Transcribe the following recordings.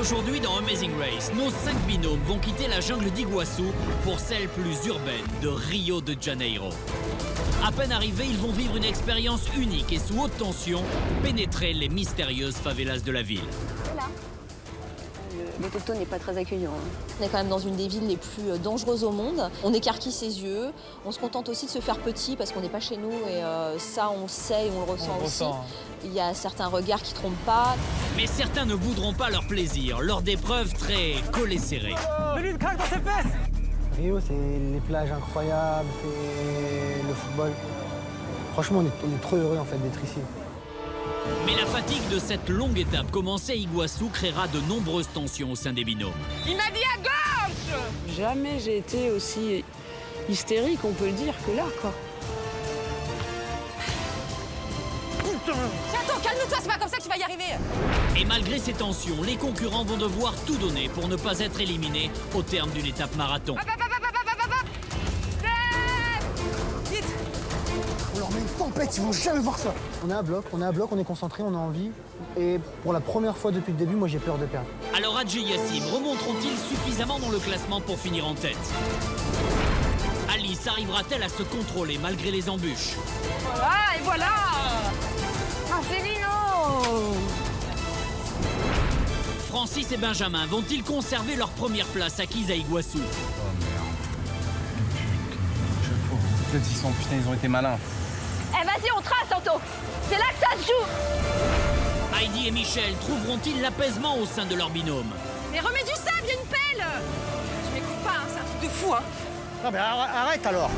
Aujourd'hui dans Amazing Race, nos 5 binômes vont quitter la jungle d'Iguaçu pour celle plus urbaine de Rio de Janeiro. À peine arrivés, ils vont vivre une expérience unique et sous haute tension, pénétrer les mystérieuses favelas de la ville. Voilà. L'autochtone n'est pas très accueillant. On est quand même dans une des villes les plus dangereuses au monde. On écarquille ses yeux, on se contente aussi de se faire petit parce qu'on n'est pas chez nous et ça on le sait et on le ressent aussi. Il y a certains regards qui trompent pas. Mais certains ne bouderont pas leur plaisir lors d'épreuves très collées serrées. Une craque dans ses fesses. Rio, c'est les plages incroyables, c'est le football. Franchement, on est trop heureux en fait d'être ici. Mais la fatigue de cette longue étape commencée à Iguaçu créera de nombreuses tensions au sein des binômes. Il m'a dit à gauche! Jamais j'ai été aussi hystérique, on peut le dire, que là, quoi. Attends, calme-toi, c'est pas comme ça que tu vas y arriver! Et malgré ces tensions, les concurrents vont devoir tout donner pour ne pas être éliminés au terme d'une étape marathon. Vite! On leur met une tempête, ils vont jamais voir ça. On est à bloc, on est concentré, on a envie. Et pour la première fois depuis le début, moi j'ai peur de perdre. Alors Hadji Yassim remonteront-ils suffisamment dans le classement pour finir en tête? Alice arrivera-t-elle à se contrôler malgré les embûches? Voilà, et voilà! Marcelino! Francis et Benjamin vont-ils conserver leur première place acquise à Iguaçu? Oh merde. Peut-être ils sont... Putain, ils ont été malins. Eh vas-y, on trace, Anto. C'est là que ça se joue. Heidi et Michel trouveront-ils l'apaisement au sein de leur binôme? Mais remets du sable, il y a une pelle! Tu m'écoutes pas, hein, c'est un truc de fou, hein! Non mais arrête alors.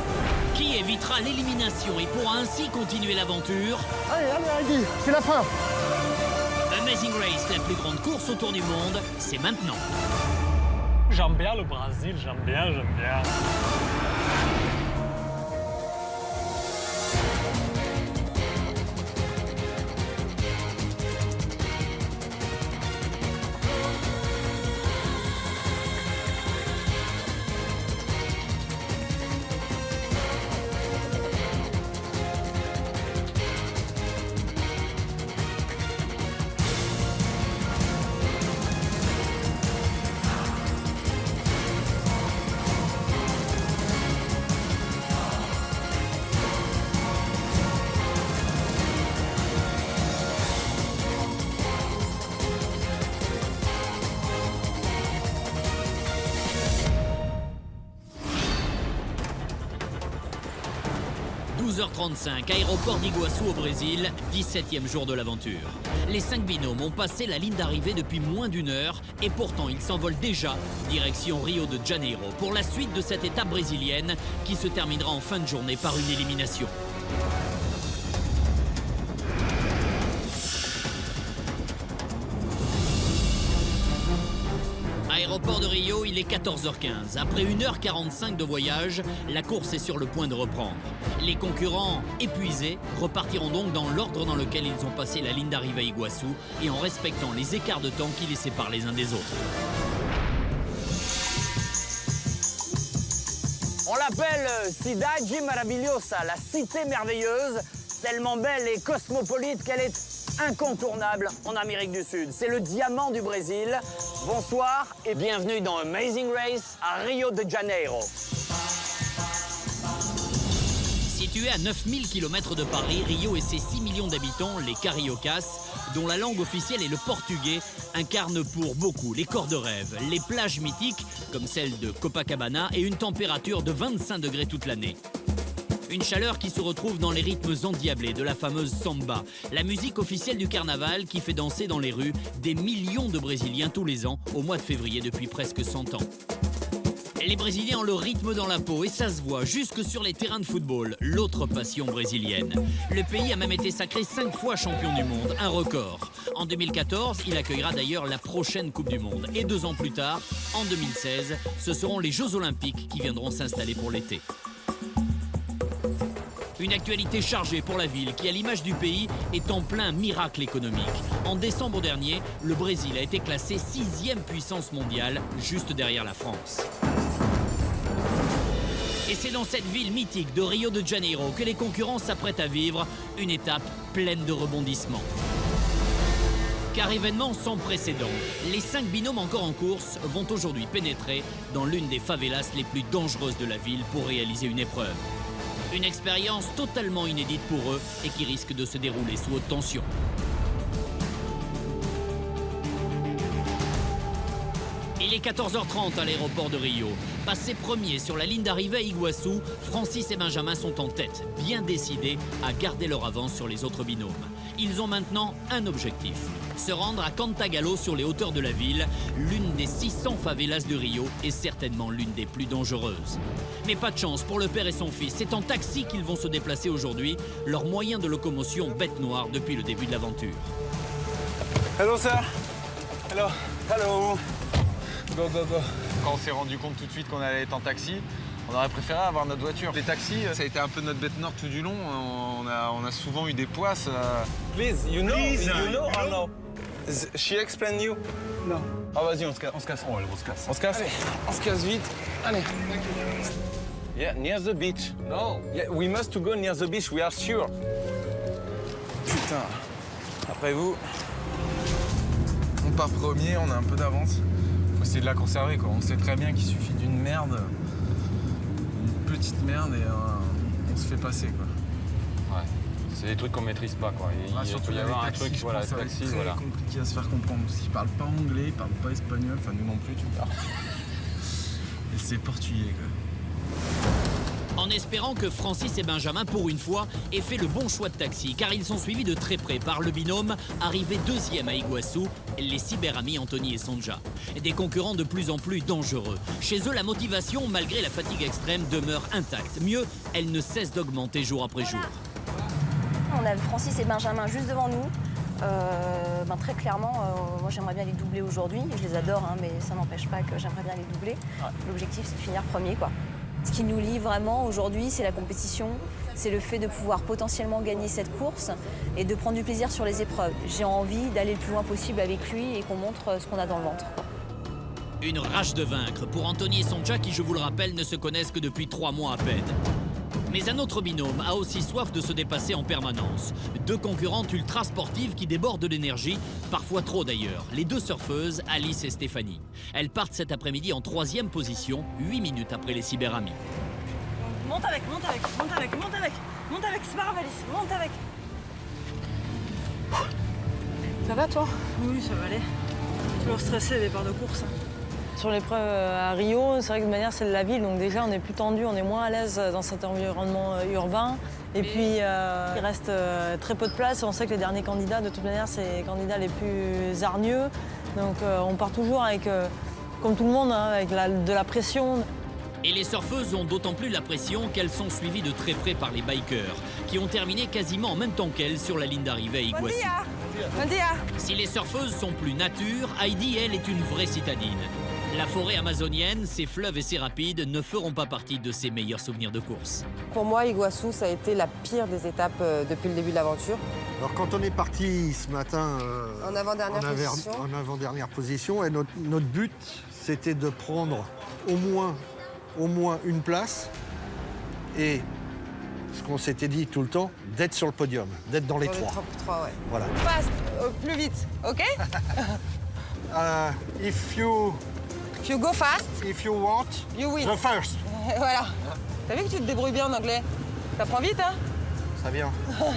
Qui évitera l'élimination et pourra ainsi continuer l'aventure? Allez, Heidi, c'est la fin. Amazing Race, la plus grande course autour du monde, c'est maintenant. J'aime bien le Brésil, j'aime bien. 12h35, aéroport d'Iguaçu au Brésil, 17e jour de l'aventure. Les 5 binômes ont passé la ligne d'arrivée depuis moins d'une heure et pourtant ils s'envolent déjà direction Rio de Janeiro pour la suite de cette étape brésilienne qui se terminera en fin de journée par une élimination. Aéroport de Rio, il est 14h15. Après 1h45 de voyage, la course est sur le point de reprendre. Les concurrents, épuisés, repartiront donc dans l'ordre dans lequel ils ont passé la ligne d'arrivée à Iguaçu et en respectant les écarts de temps qui les séparent les uns des autres. On l'appelle Cidade Maravilhosa, la cité merveilleuse, tellement belle et cosmopolite qu'elle est incontournable en Amérique du Sud. C'est le diamant du Brésil. Bonsoir et bienvenue dans Amazing Race à Rio de Janeiro. Situé à 9000 km de Paris, Rio et ses 6 millions d'habitants, les Cariocas, dont la langue officielle est le portugais, incarnent pour beaucoup les corps de rêve, les plages mythiques, comme celle de Copacabana, et une température de 25 degrés toute l'année. Une chaleur qui se retrouve dans les rythmes endiablés de la fameuse samba, la musique officielle du carnaval qui fait danser dans les rues des millions de Brésiliens tous les ans, au mois de février depuis presque 100 ans. Les Brésiliens ont le rythme dans la peau et ça se voit jusque sur les terrains de football, l'autre passion brésilienne. Le pays a même été sacré 5 fois champion du monde, un record. En 2014, il accueillera d'ailleurs la prochaine Coupe du Monde. Et 2 ans plus tard, en 2016, ce seront les Jeux Olympiques qui viendront s'installer pour l'été. Une actualité chargée pour la ville qui, à l'image du pays, est en plein miracle économique. En décembre dernier, le Brésil a été classé 6e puissance mondiale, juste derrière la France. Et c'est dans cette ville mythique de Rio de Janeiro que les concurrents s'apprêtent à vivre une étape pleine de rebondissements. Car événement sans précédent, les 5 binômes encore en course vont aujourd'hui pénétrer dans l'une des favelas les plus dangereuses de la ville pour réaliser une épreuve. Une expérience totalement inédite pour eux et qui risque de se dérouler sous haute tension. Il est 14h30 à l'aéroport de Rio. Passés premiers sur la ligne d'arrivée à Iguaçu, Francis et Benjamin sont en tête, bien décidés à garder leur avance sur les autres binômes. Ils ont maintenant un objectif, se rendre à Cantagalo sur les hauteurs de la ville, l'une des 600 favelas de Rio et certainement l'une des plus dangereuses. Mais pas de chance pour le père et son fils, c'est en taxi qu'ils vont se déplacer aujourd'hui, leur moyen de locomotion bête noire depuis le début de l'aventure. Hello, sir. Hello. Hello. Go, go, go. Quand on s'est rendu compte tout de suite qu'on allait être en taxi, on aurait préféré avoir notre voiture. Les taxis, ça a été un peu notre bête noire tout du long. On a souvent eu des poisses. Please, you know or no? She explained you? Non. Ah vas-y, on se casse. Oh, allez, on se casse. On se casse? Allez, on se casse vite. Allez. Yeah, near the beach. No. Yeah, we must to go near the beach, we are sure. Putain. Après vous, on part premier, on a un peu d'avance. Faut essayer de la conserver, quoi. On sait très bien qu'il suffit d'une merde, une petite merde, et on se fait passer, quoi. Ouais. C'est des trucs qu'on maîtrise pas, quoi. Il peut y avoir un truc, voilà, taxi, voilà. C'est compliqué à se faire comprendre. Ils parlent pas anglais, ils parlent pas espagnol, enfin nous non plus, tu vois. Et c'est portugais, quoi. En espérant que Francis et Benjamin, pour une fois, aient fait le bon choix de taxi, car ils sont suivis de très près par le binôme, arrivé deuxième à Iguaçu, les cyberamis Anthony et Sonja. Des concurrents de plus en plus dangereux. Chez eux, la motivation, malgré la fatigue extrême, demeure intacte. Mieux, elle ne cesse d'augmenter jour après jour. On a Francis et Benjamin juste devant nous. Très clairement, moi j'aimerais bien les doubler aujourd'hui. Je les adore, hein, mais ça n'empêche pas que j'aimerais bien les doubler. Ouais. L'objectif, c'est de finir premier, quoi. Ce qui nous lie vraiment aujourd'hui, c'est la compétition, c'est le fait de pouvoir potentiellement gagner cette course et de prendre du plaisir sur les épreuves. J'ai envie d'aller le plus loin possible avec lui et qu'on montre ce qu'on a dans le ventre. Une rage de vaincre pour Anthony et Sonja qui, je vous le rappelle, ne se connaissent que depuis 3 mois à peine. Mais un autre binôme a aussi soif de se dépasser en permanence. 2 concurrentes ultra sportives qui débordent de l'énergie, parfois trop d'ailleurs. Les 2 surfeuses, Alice et Stéphanie. Elles partent cet après-midi en 3e position, 8 minutes après les cyberamis. Monte avec, c'est pas grave Alice, monte avec. Ça va toi? Oui, ça va aller. Toujours stressé, départ de course. Sur l'épreuve à Rio, c'est vrai que de manière c'est de la ville, donc déjà on est plus tendu, on est moins à l'aise dans cet environnement urbain. Et puis il reste très peu de place et on sait que les derniers candidats, de toute manière, c'est les candidats les plus hargneux. Donc on part toujours avec, comme tout le monde, hein, avec de la pression. Et les surfeuses ont d'autant plus la pression qu'elles sont suivies de très près par les bikers, qui ont terminé quasiment en même temps qu'elles sur la ligne d'arrivée à Iguaçu. Bon dia. Si les surfeuses sont plus nature, Heidi, elle, est une vraie citadine. La forêt amazonienne, ses fleuves et ses rapides ne feront pas partie de ses meilleurs souvenirs de course. Pour moi, Iguaçu, ça a été la pire des étapes depuis le début de l'aventure. Alors quand on est parti ce matin en avant-dernière position, et notre but, c'était de prendre au moins une place et ce qu'on s'était dit tout le temps, d'être sur le podium, d'être dans les 3. Top 3, ouais. Voilà. Fast, plus vite, ok? If you go fast, if you want, you win. The first. Voilà. T'as vu que tu te débrouilles bien en anglais? T'apprends vite, hein? Ça vient. Moi,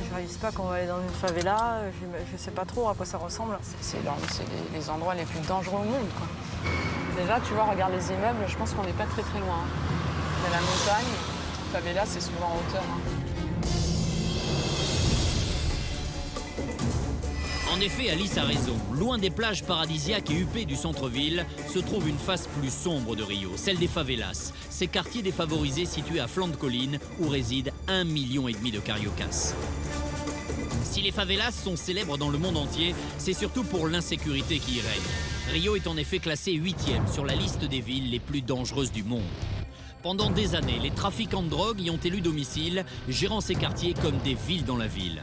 je réalise pas qu'on va aller dans une favela, je sais pas trop à quoi ça ressemble. C'est les endroits les plus dangereux au monde, quoi. Déjà, tu vois, regarde les immeubles, je pense qu'on n'est pas très très loin. Il y a la montagne, la favela, c'est souvent en hauteur. En effet, Alice a raison. Loin des plages paradisiaques et huppées du centre-ville, se trouve une face plus sombre de Rio, celle des favelas, ces quartiers défavorisés situés à flanc de colline où résident 1,5 million de cariocas. Si les favelas sont célèbres dans le monde entier, c'est surtout pour l'insécurité qui y règne. Rio est en effet classé 8e sur la liste des villes les plus dangereuses du monde. Pendant des années, les trafiquants de drogue y ont élu domicile, gérant ces quartiers comme des villes dans la ville.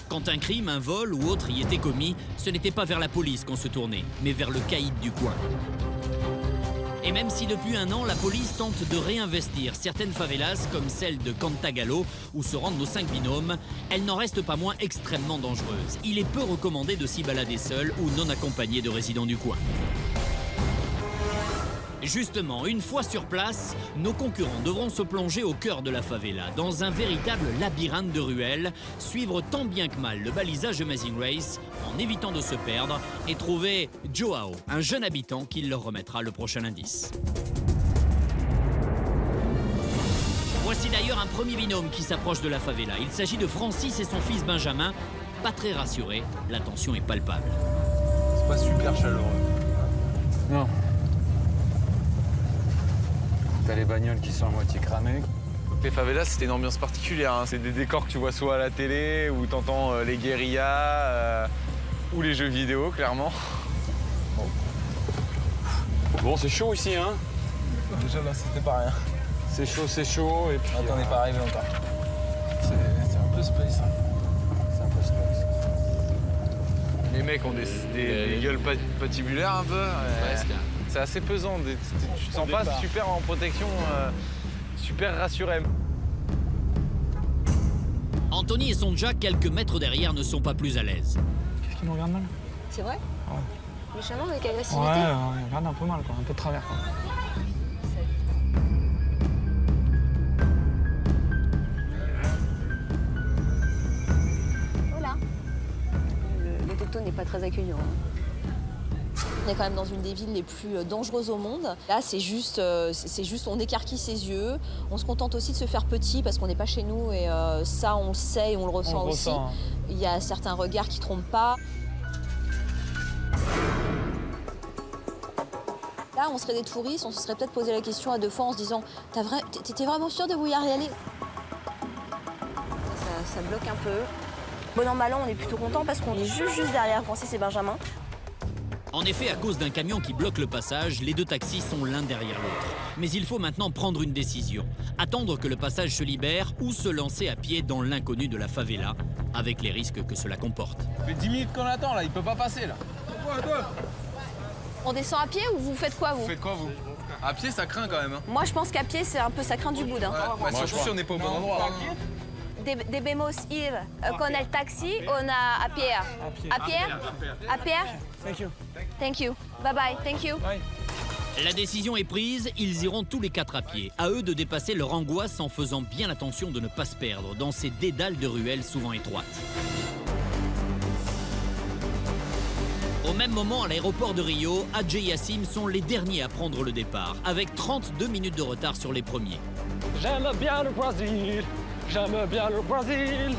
Quand un crime, un vol ou autre y était commis, ce n'était pas vers la police qu'on se tournait, mais vers le caïd du coin. Et même si depuis un an, la police tente de réinvestir certaines favelas, comme celle de Cantagalo, où se rendent nos 5 binômes, elle n'en reste pas moins extrêmement dangereuse. Il est peu recommandé de s'y balader seul ou non accompagné de résidents du coin. Justement, une fois sur place, nos concurrents devront se plonger au cœur de la favela, dans un véritable labyrinthe de ruelles, suivre tant bien que mal le balisage de Amazing Race, en évitant de se perdre, et trouver Joao, un jeune habitant qui leur remettra le prochain indice. Voici d'ailleurs un premier binôme qui s'approche de la favela. Il s'agit de Francis et son fils Benjamin. Pas très rassurés, la tension est palpable. C'est pas super chaleureux. Non. T'as les bagnoles qui sont à moitié cramées. Les favelas, c'était une ambiance particulière. Hein. C'est des décors que tu vois soit à la télé, où t'entends les guérillas, ou les jeux vidéo, clairement. Bon, c'est chaud ici, hein? Déjà là, c'était pas rien. C'est chaud, et puis... Attends, on n'est pas arrivé encore. C'est un peu space. Hein. C'est un peu space. Les mecs ont des gueules patibulaires un peu. C'est assez pesant. Tu te sens pas super en protection, super rassuré. Anthony et son Jack, quelques mètres derrière, ne sont pas plus à l'aise. Qu'est-ce qu'il nous regarde mal? C'est vrai? Ouais. Méchamment, avec agressivité? Ouais, il regarde un peu mal, quoi. Un peu de travers, quoi. Voilà. L'autochtone n'est pas très accueillant. On est quand même dans une des villes les plus dangereuses au monde. Là, c'est juste, on écarquille ses yeux. On se contente aussi de se faire petit parce qu'on n'est pas chez nous et ça, on le sait et on le ressent aussi. Il y a certains regards qui trompent pas. Là, on serait des touristes, on se serait peut-être posé la question à 2 fois en se disant « T'es vraiment sûr de vouloir y aller ?» Ça bloque un peu. Bon an, mal an, on est plutôt content parce qu'on est juste derrière Francis et Benjamin. En effet, à cause d'un camion qui bloque le passage, les 2 taxis sont l'un derrière l'autre. Mais il faut maintenant prendre une décision. Attendre que le passage se libère ou se lancer à pied dans l'inconnu de la favela, avec les risques que cela comporte. Ça fait 10 minutes qu'on attend là, il peut pas passer là. On descend à pied ou vous faites quoi, vous? Vous faites quoi vous? À pied ça craint quand même. Hein. Moi, je pense qu'à pied, c'est un peu ça craint du bout. Ouais, surtout si on n'est pas au bon endroit. Debemos ir con el taxi on a à pied. À pied? À pied? Thank you. Thank you. Bye bye. Thank you. Bye. La décision est prise, ils iront tous les 4 à pied. À eux de dépasser leur angoisse en faisant bien attention de ne pas se perdre dans ces dédales de ruelles souvent étroites. Au même moment, à l'aéroport de Rio, Adje et Yassim sont les derniers à prendre le départ, avec 32 minutes de retard sur les premiers. J'aime bien le Brésil. J'aime bien le Brésil.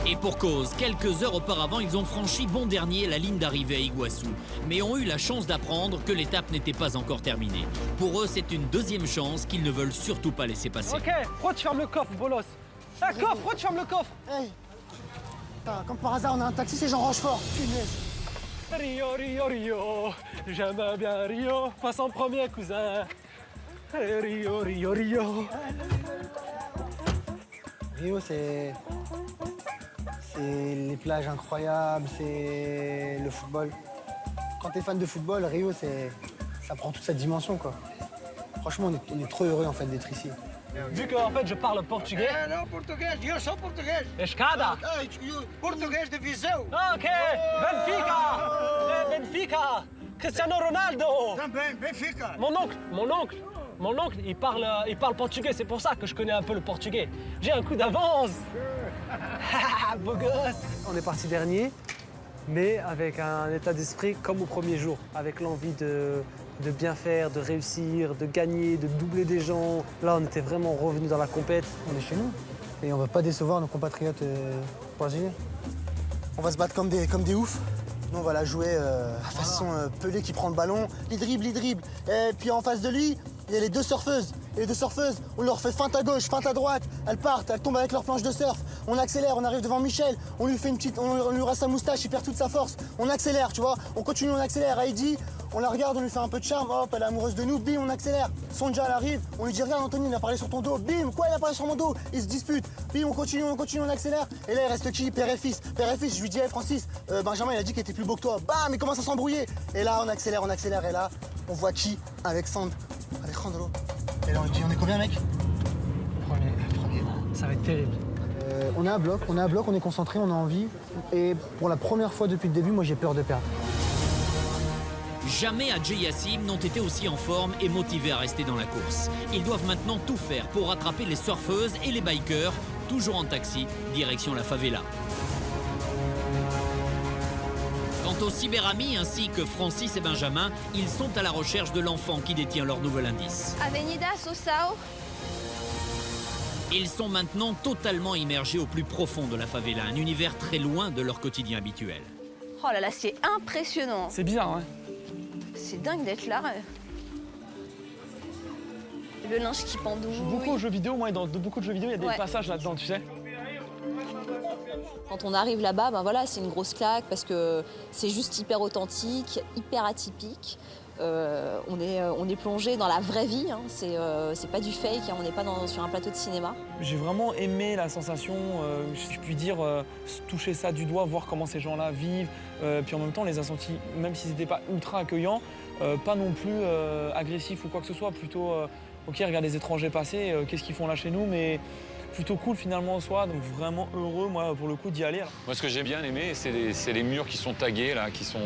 Et pour cause, quelques heures auparavant, ils ont franchi bon dernier la ligne d'arrivée à Iguaçu, mais ont eu la chance d'apprendre que l'étape n'était pas encore terminée. Pour eux, c'est une deuxième chance qu'ils ne veulent surtout pas laisser passer. Ok, pourquoi tu fermes le coffre, bolos? Un coffre, pourquoi tu fermes le coffre? Hey. Putain, comme par hasard, on a un taxi, c'est Jean Rochefort. Punaise. Rio, Rio, Rio, j'aime bien Rio, passe en premier cousin. Rio, Rio, Rio. Rio, c'est les plages incroyables, c'est le football. Quand t'es fan de football, Rio, ça prend toute cette dimension, quoi. Franchement, on est trop heureux, en fait, d'être ici. Vu que, en fait, je parle portugais. Non, portugais, je suis portugais. Escada. Portugais de Viseu. Ok, Benfica. Benfica. Cristiano Ronaldo. Também, Benfica. Mon oncle, il parle portugais, c'est pour ça que je connais un peu le portugais. J'ai un coup d'avance. Beau gosse. On est parti dernier, mais avec un état d'esprit comme au premier jour, avec l'envie de bien faire, de réussir, de gagner, de doubler des gens. Là, on était vraiment revenus dans la compète. On est chez nous et on va pas décevoir nos compatriotes brésiliens. On va se battre comme des oufs. Nous, on va la jouer à façon Pelé qui prend le ballon, il dribble. Et puis en face de lui, il y a les 2 surfeuses. Et les 2 surfeuses, on leur fait feinte à gauche, feinte à droite. Elles partent, elles tombent avec leur planche de surf. On accélère, on arrive devant Michel. On lui fait on lui rase sa moustache, il perd toute sa force. On accélère, tu vois. On continue, on accélère. Heidi, on la regarde, on lui fait un peu de charme. Hop, elle est amoureuse de nous. Bim, on accélère. Sonja, elle arrive. On lui dit, regarde, Anthony, il a parlé sur ton dos. Bim, quoi, il a parlé sur mon dos. Ils se disputent. Bim, on continue, on accélère. Et là, il reste qui? Père et fils. Père et fils, je lui dis, hey, Francis, Benjamin, il a dit qu'il était plus beau que toi. Bam, il commence à s'embrouiller. Et là, on accélère. Et là, on voit qui avec Sand Alejandro. Et là, on est combien, mec? Premier. Ça va être terrible. On est à bloc, on est concentré, on a envie. Et pour la première fois depuis le début, moi j'ai peur de perdre. Jamais Adje Yassim n'ont été aussi en forme et motivés à rester dans la course. Ils doivent maintenant tout faire pour rattraper les surfeuses et les bikers, toujours en taxi, direction la favela. Quant aux cyberamis ainsi que Francis et Benjamin, ils sont à la recherche de l'enfant qui détient leur nouvel indice. Avenida Sossao. Ils sont maintenant totalement immergés au plus profond de la favela, un univers très loin de leur quotidien habituel. Oh là là, c'est impressionnant. C'est bizarre, ouais. C'est dingue d'être là. Le linge qui pendouille. Je joue beaucoup aux jeux vidéo, moi, et dans beaucoup de jeux vidéo, il y a des passages là-dedans, tu sais. Quand on arrive là-bas, ben voilà, c'est une grosse claque parce que c'est juste hyper authentique, hyper atypique. On est plongé dans la vraie vie, hein. C'est pas du fake, hein. On n'est pas sur un plateau de cinéma. J'ai vraiment aimé la sensation, si je puis dire, toucher ça du doigt, voir comment ces gens-là vivent. Puis en même temps, on les a sentis, même s'ils n'étaient pas ultra accueillants, pas non plus agressifs ou quoi que ce soit, plutôt, ok, regarde les étrangers passer, qu'est-ce qu'ils font là chez nous, mais plutôt cool finalement en soi, donc vraiment heureux, moi, pour le coup, d'y aller. Moi, ce que j'ai bien aimé, c'est les murs qui sont tagués, là, qui sont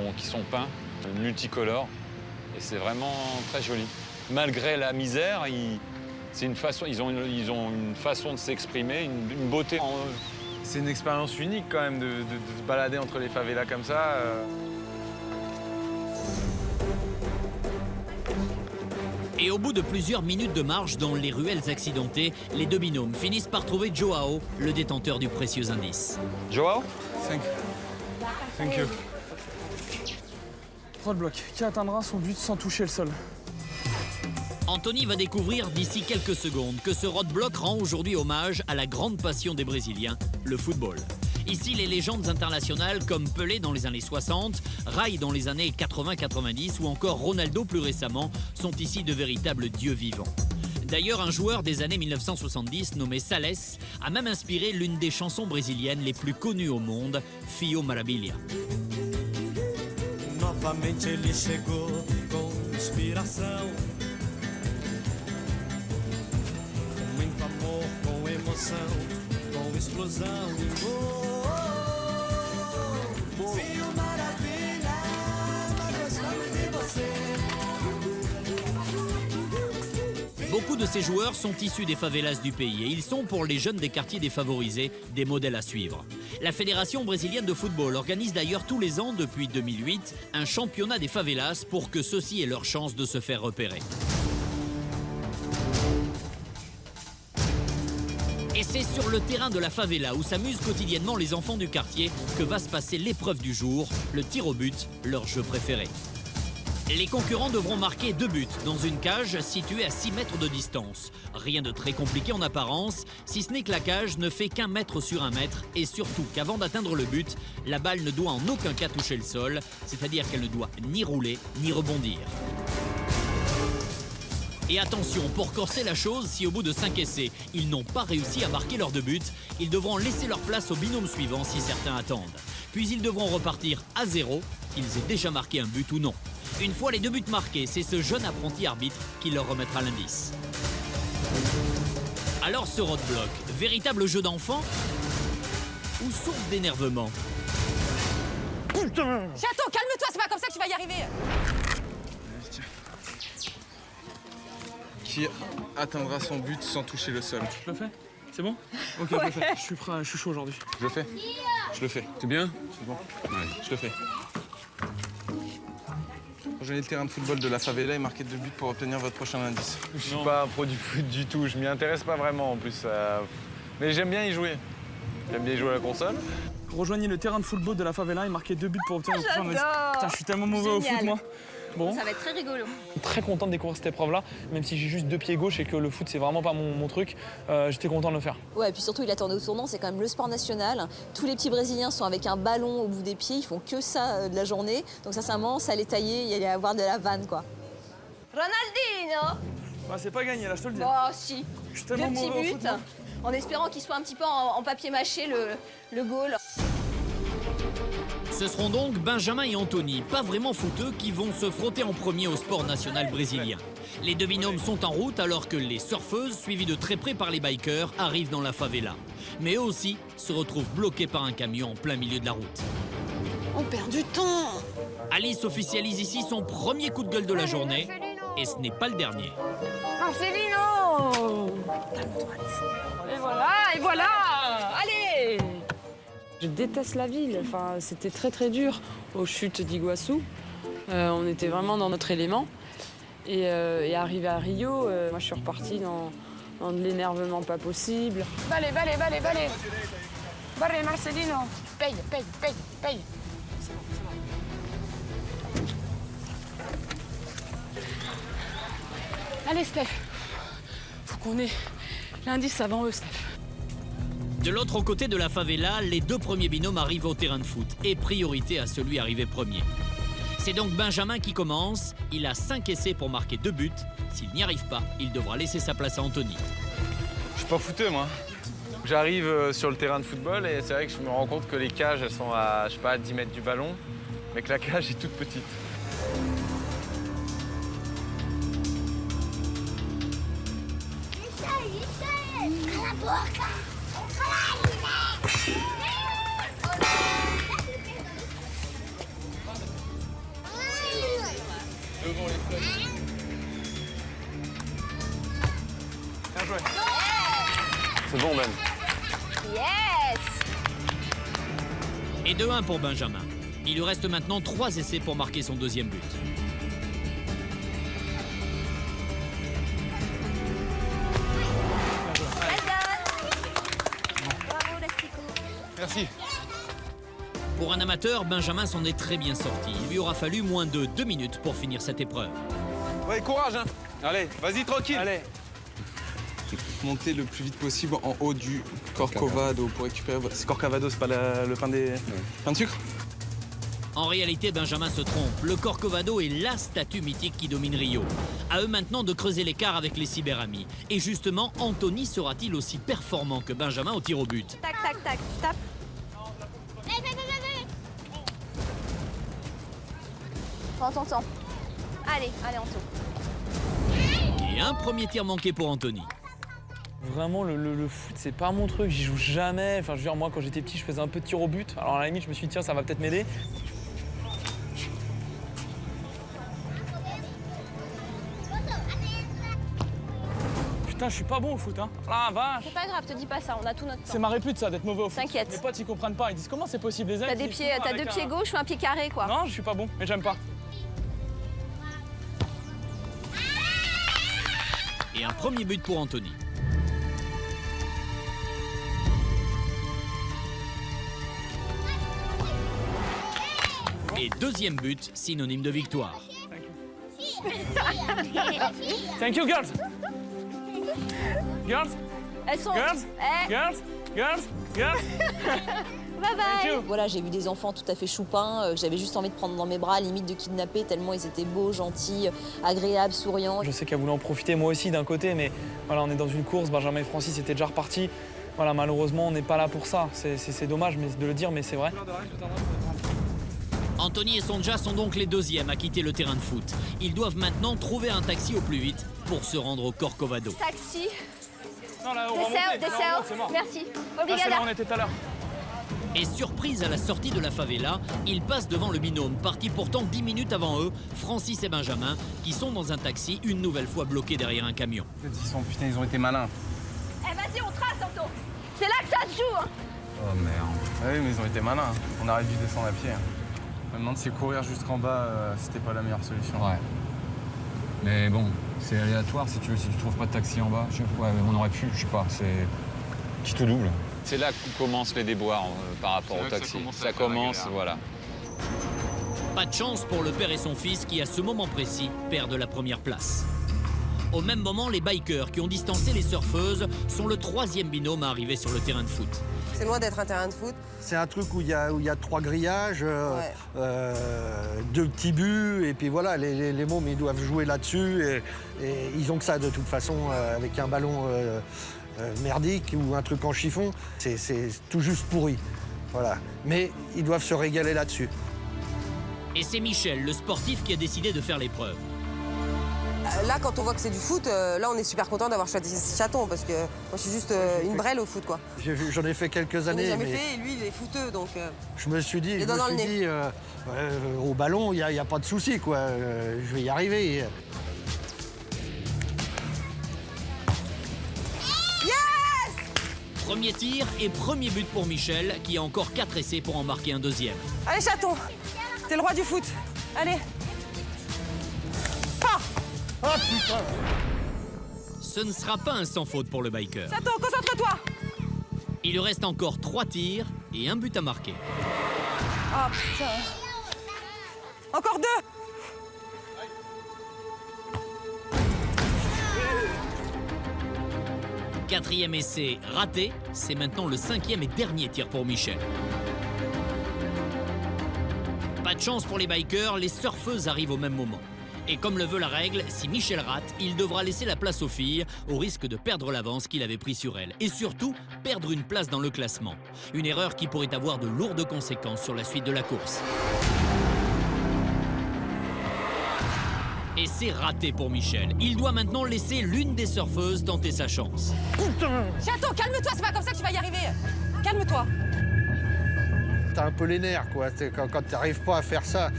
peints, multicolores. Et c'est vraiment très joli. Malgré la misère, ils ont une façon de s'exprimer, une beauté en eux. C'est une expérience unique quand même de se balader entre les favelas comme ça. Et au bout de plusieurs minutes de marche dans les ruelles accidentées, les deux binômes finissent par trouver Joao, le détenteur du précieux indice. Joao? Thank you. Roadblock, qui atteindra son but sans toucher le sol. Anthony va découvrir d'ici quelques secondes que ce roadblock rend aujourd'hui hommage à la grande passion des Brésiliens, le football. Ici, les légendes internationales comme Pelé dans les années 60, Rai dans les années 80-90 ou encore Ronaldo plus récemment sont ici de véritables dieux vivants. D'ailleurs, un joueur des années 1970 nommé Sales a même inspiré l'une des chansons brésiliennes les plus connues au monde, Fio Maravilha. Novamente ele chegou com inspiração, com muito amor, com emoção, com explosão e Fio Maravilha, nós gostamos de você. Beaucoup de ces joueurs sont issus des favelas du pays et ils sont, pour les jeunes des quartiers défavorisés, des modèles à suivre. La Fédération brésilienne de football organise d'ailleurs tous les ans, depuis 2008, un championnat des favelas pour que ceux-ci aient leur chance de se faire repérer. Et c'est sur le terrain de la favela où s'amusent quotidiennement les enfants du quartier que va se passer l'épreuve du jour, le tir au but, leur jeu préféré. Les concurrents devront marquer 2 buts dans une cage située à 6 mètres de distance. Rien de très compliqué en apparence, si ce n'est que la cage ne fait qu'1 mètre sur 1 mètre et surtout qu'avant d'atteindre le but, la balle ne doit en aucun cas toucher le sol, c'est-à-dire qu'elle ne doit ni rouler ni rebondir. Et attention, pour corser la chose, si au bout de 5 essais, ils n'ont pas réussi à marquer leurs 2 buts, ils devront laisser leur place au binôme suivant si certains attendent. Puis ils devront repartir à 0, qu'ils aient déjà marqué un but ou non. Une fois les 2 buts marqués, c'est ce jeune apprenti arbitre qui leur remettra l'indice. Alors ce roadblock, véritable jeu d'enfant ou source d'énervement? Putain! Chaton, calme-toi, c'est pas comme ça que tu vas y arriver! Qui atteindra son but sans toucher le sol? Je le fais? C'est bon? Ok, je le fais. Je suis prêt, je suis chaud aujourd'hui. Je le fais. Je le fais. C'est bien? C'est bon. Ouais, je le fais. Rejoignez le terrain de football de la favela et marquez 2 buts pour obtenir votre prochain indice. Je suis pas un pro du foot du tout, je m'y intéresse pas vraiment en plus. Mais j'aime bien y jouer. J'aime bien y jouer à la console. Rejoignez le terrain de football de la favela et marquez 2 buts pour obtenir votre prochain indice. J'adore! Putain, je suis tellement mauvais au foot, moi. Bon. Ça va être très rigolo. Je suis très content de découvrir cette épreuve-là, même si j'ai juste 2 pieds gauche et que le foot, c'est vraiment pas mon truc. J'étais content de le faire. Ouais, et puis surtout, il a tourné au tournant, c'est quand même le sport national. Tous les petits Brésiliens sont avec un ballon au bout des pieds, ils font que ça de la journée. Donc sincèrement, ça allait tailler, il allait avoir de la vanne, quoi. Ronaldinho! Bah, c'est pas gagné, là, je te le dis. Oh, si. Je suis tellement 2 petits mauvais buts, au foot, moi. en espérant qu'il soit un petit peu en papier mâché, le goal. Ce seront donc Benjamin et Anthony, pas vraiment footeux, qui vont se frotter en premier au sport national brésilien. Les deux binômes sont en route alors que les surfeuses, suivies de très près par les bikers, arrivent dans la favela. Mais eux aussi se retrouvent bloqués par un camion en plein milieu de la route. On perd du temps. Alice officialise ici son premier coup de gueule de la journée, et ce n'est pas le dernier. Marcelino! Et voilà! Allez! Je déteste la ville. Enfin, c'était très très dur aux chutes d'Iguassou. On était vraiment dans notre élément. Et arrivé à Rio, moi je suis repartie dans de l'énervement pas possible. Vale, Marcelino! Paye! Allez, Steph. Faut qu'on ait l'indice avant eux, Steph. De l'autre côté de la favela, les deux premiers binômes arrivent au terrain de foot et priorité à celui arrivé premier. C'est donc Benjamin qui commence. Il a 5 essais pour marquer 2 buts. S'il n'y arrive pas, il devra laisser sa place à Anthony. Je suis pas footeux, moi. J'arrive sur le terrain de football et c'est vrai que je me rends compte que les cages, elles sont à, je sais pas, 10 mètres du ballon, mais que la cage est toute petite. C'est bon, Ben. Yes! Et 2-1 pour Benjamin. Il lui reste maintenant 3 essais pour marquer son deuxième but. Merci. Pour un amateur, Benjamin s'en est très bien sorti. Il lui aura fallu moins de 2 minutes pour finir cette épreuve. Ouais, courage, hein. Allez, vas-y, tranquille. Allez. Monter le plus vite possible en haut du Corcovado pour récupérer... C'est Corcovado, c'est pas le pain pain de sucre? En réalité, Benjamin se trompe. Le Corcovado est la statue mythique qui domine Rio. À eux maintenant de creuser l'écart avec les cyberamis. Et justement, Anthony sera-t-il aussi performant que Benjamin au tir au but? Tac, tac, tac, tape. Prends ton temps. Allez, Anto. Et un premier tir manqué pour Anthony. Vraiment, le foot, c'est pas mon truc, j'y joue jamais. Enfin, je veux dire, moi, quand j'étais petit, je faisais un peu de tir au but. Alors, à la limite, je me suis dit, tiens, ça va peut-être m'aider. Putain, je suis pas bon au foot, hein. Ah, vache. C'est pas grave, te dis pas ça, on a tout notre temps. C'est ma répute, ça, d'être mauvais au foot. T'inquiète. Mes potes, ils comprennent pas. Ils disent, comment c'est possible, les T'as 2 pieds gauche ou un pied carré, quoi. Non, je suis pas bon, mais j'aime pas. Et un premier but pour Anthony. Et deuxième but, synonyme de victoire. Thank you, girls. Girls. Elles sont... Girls. Girls. Bye bye. Voilà, j'ai vu des enfants tout à fait choupins, que j'avais juste envie de prendre dans mes bras, limite de kidnapper, tellement ils étaient beaux, gentils, agréables, souriants. Je sais qu'elle voulait en profiter moi aussi d'un côté, mais voilà, on est dans une course, Benjamin et Francis étaient déjà repartis. Voilà, malheureusement, on n'est pas là pour ça. C'est dommage de le dire, mais c'est vrai. Anthony et Sonja sont donc les deuxièmes à quitter le terrain de foot. Ils doivent maintenant trouver un taxi au plus vite pour se rendre au Corcovado. Taxi. Non, là, on va Deseo. monter. Merci. Ah, c'est là Obrigada. où on était tout à l'heure. Et surprise à la sortie de la favela, ils passent devant le binôme, parti pourtant 10 minutes avant eux, Francis et Benjamin, qui sont dans un taxi, une nouvelle fois bloqués derrière un camion. Ils ont été malins. Eh, vas-y, on trace, Anto. C'est là que ça se joue, hein. Oh merde. Ah oui, mais ils ont été malins. On aurait dû descendre à pied. Je me demande si courir jusqu'en bas, c'était pas la meilleure solution. Ouais. Mais bon, c'est aléatoire si tu trouves pas de taxi en bas. Ouais, mais on aurait pu, je sais pas, c'est qui tout double. C'est là qu'on commence les déboires par rapport au taxi. Ça commence, voilà. Pas de chance pour le père et son fils qui, à ce moment précis, perdent la première place. Au même moment, les bikers qui ont distancé les surfeuses sont le troisième binôme à arriver sur le terrain de foot. C'est loin d'être un terrain de foot. C'est un truc où il y a 3 grillages, Ouais. 2 petits buts, et puis voilà, les mômes, ils doivent jouer là-dessus, et ils ont que ça de toute façon, avec un ballon merdique ou un truc en chiffon, c'est tout juste pourri. Voilà. Mais ils doivent se régaler là-dessus. Et c'est Michel, le sportif, qui a décidé de faire l'épreuve. Là, quand on voit que c'est du foot, là, on est super content d'avoir choisi ce chaton parce que moi, je suis juste une brêle au foot, quoi. J'en ai fait quelques années. J'en ai jamais mais fait et lui, il est footeux, donc... je me suis dit, au ballon, il n'y a pas de souci, quoi. Je vais y arriver. Premier tir et premier but pour Michel, qui a encore 4 essais pour en marquer un deuxième. Allez, chaton, t'es le roi du foot. Allez. Ah oh putain! Ce ne sera pas un sans faute pour le biker. Chaton, concentre-toi. Il lui reste encore 3 tirs et un but à marquer. Ah putain. Encore 2. Quatrième essai raté, c'est maintenant le 5e et dernier tir pour Michel. Pas de chance pour les bikers, les surfeuses arrivent au même moment. Et comme le veut la règle, si Michel rate, il devra laisser la place aux filles, au risque de perdre l'avance qu'il avait pris sur elles. Et surtout, perdre une place dans le classement. Une erreur qui pourrait avoir de lourdes conséquences sur la suite de la course. Et c'est raté pour Michel. Il doit maintenant laisser l'une des surfeuses tenter sa chance. Putain! Chaton, calme-toi, c'est pas comme ça que tu vas y arriver. Calme-toi. T'as un peu les nerfs, quoi, quand t'arrives pas à faire ça.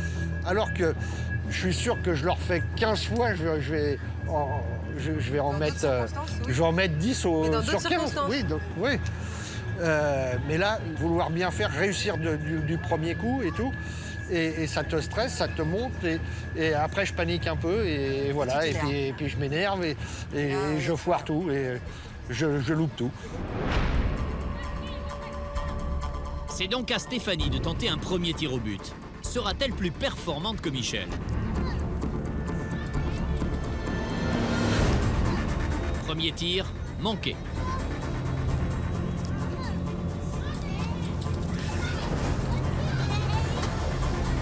Alors que je suis sûr que je leur fais 15 fois, je vais en mettre 10 sur 15. Oui, donc, oui. Mais là, vouloir bien faire, réussir du premier coup et tout, et ça te stresse, ça te monte, et après je panique un peu, et voilà, et puis je m'énerve, et je foire tout, et je loupe tout. C'est donc à Stéphanie de tenter un premier tir au but. Sera-t-elle plus performante que Michel? Premier tir, manqué.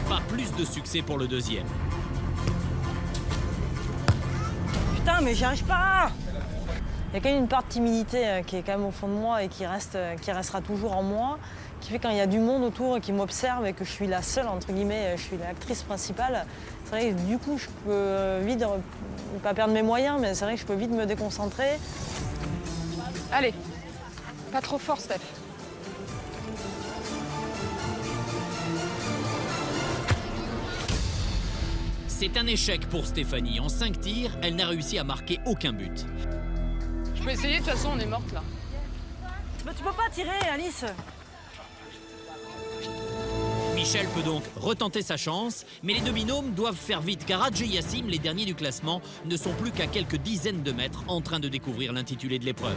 Pas plus de succès pour le deuxième. Putain, mais j'y arrive pas! Il y a quand même une part de timidité qui est quand même au fond de moi et qui restera toujours en moi, qui fait quand il y a du monde autour et qui m'observe et que je suis la seule, entre guillemets, je suis l'actrice principale. C'est vrai que du coup, je peux vite, pas perdre mes moyens, mais c'est vrai que je peux vite me déconcentrer. Allez, pas trop fort, Steph. C'est un échec pour Stéphanie. En 5 tirs, elle n'a réussi à marquer aucun but. Je peux essayer, de toute façon, on est morte là. Bah, tu peux pas tirer, Alice. Michel peut donc retenter sa chance, mais les deux binômes doivent faire vite car Adj et Yassim, les derniers du classement, ne sont plus qu'à quelques dizaines de mètres en train de découvrir l'intitulé de l'épreuve.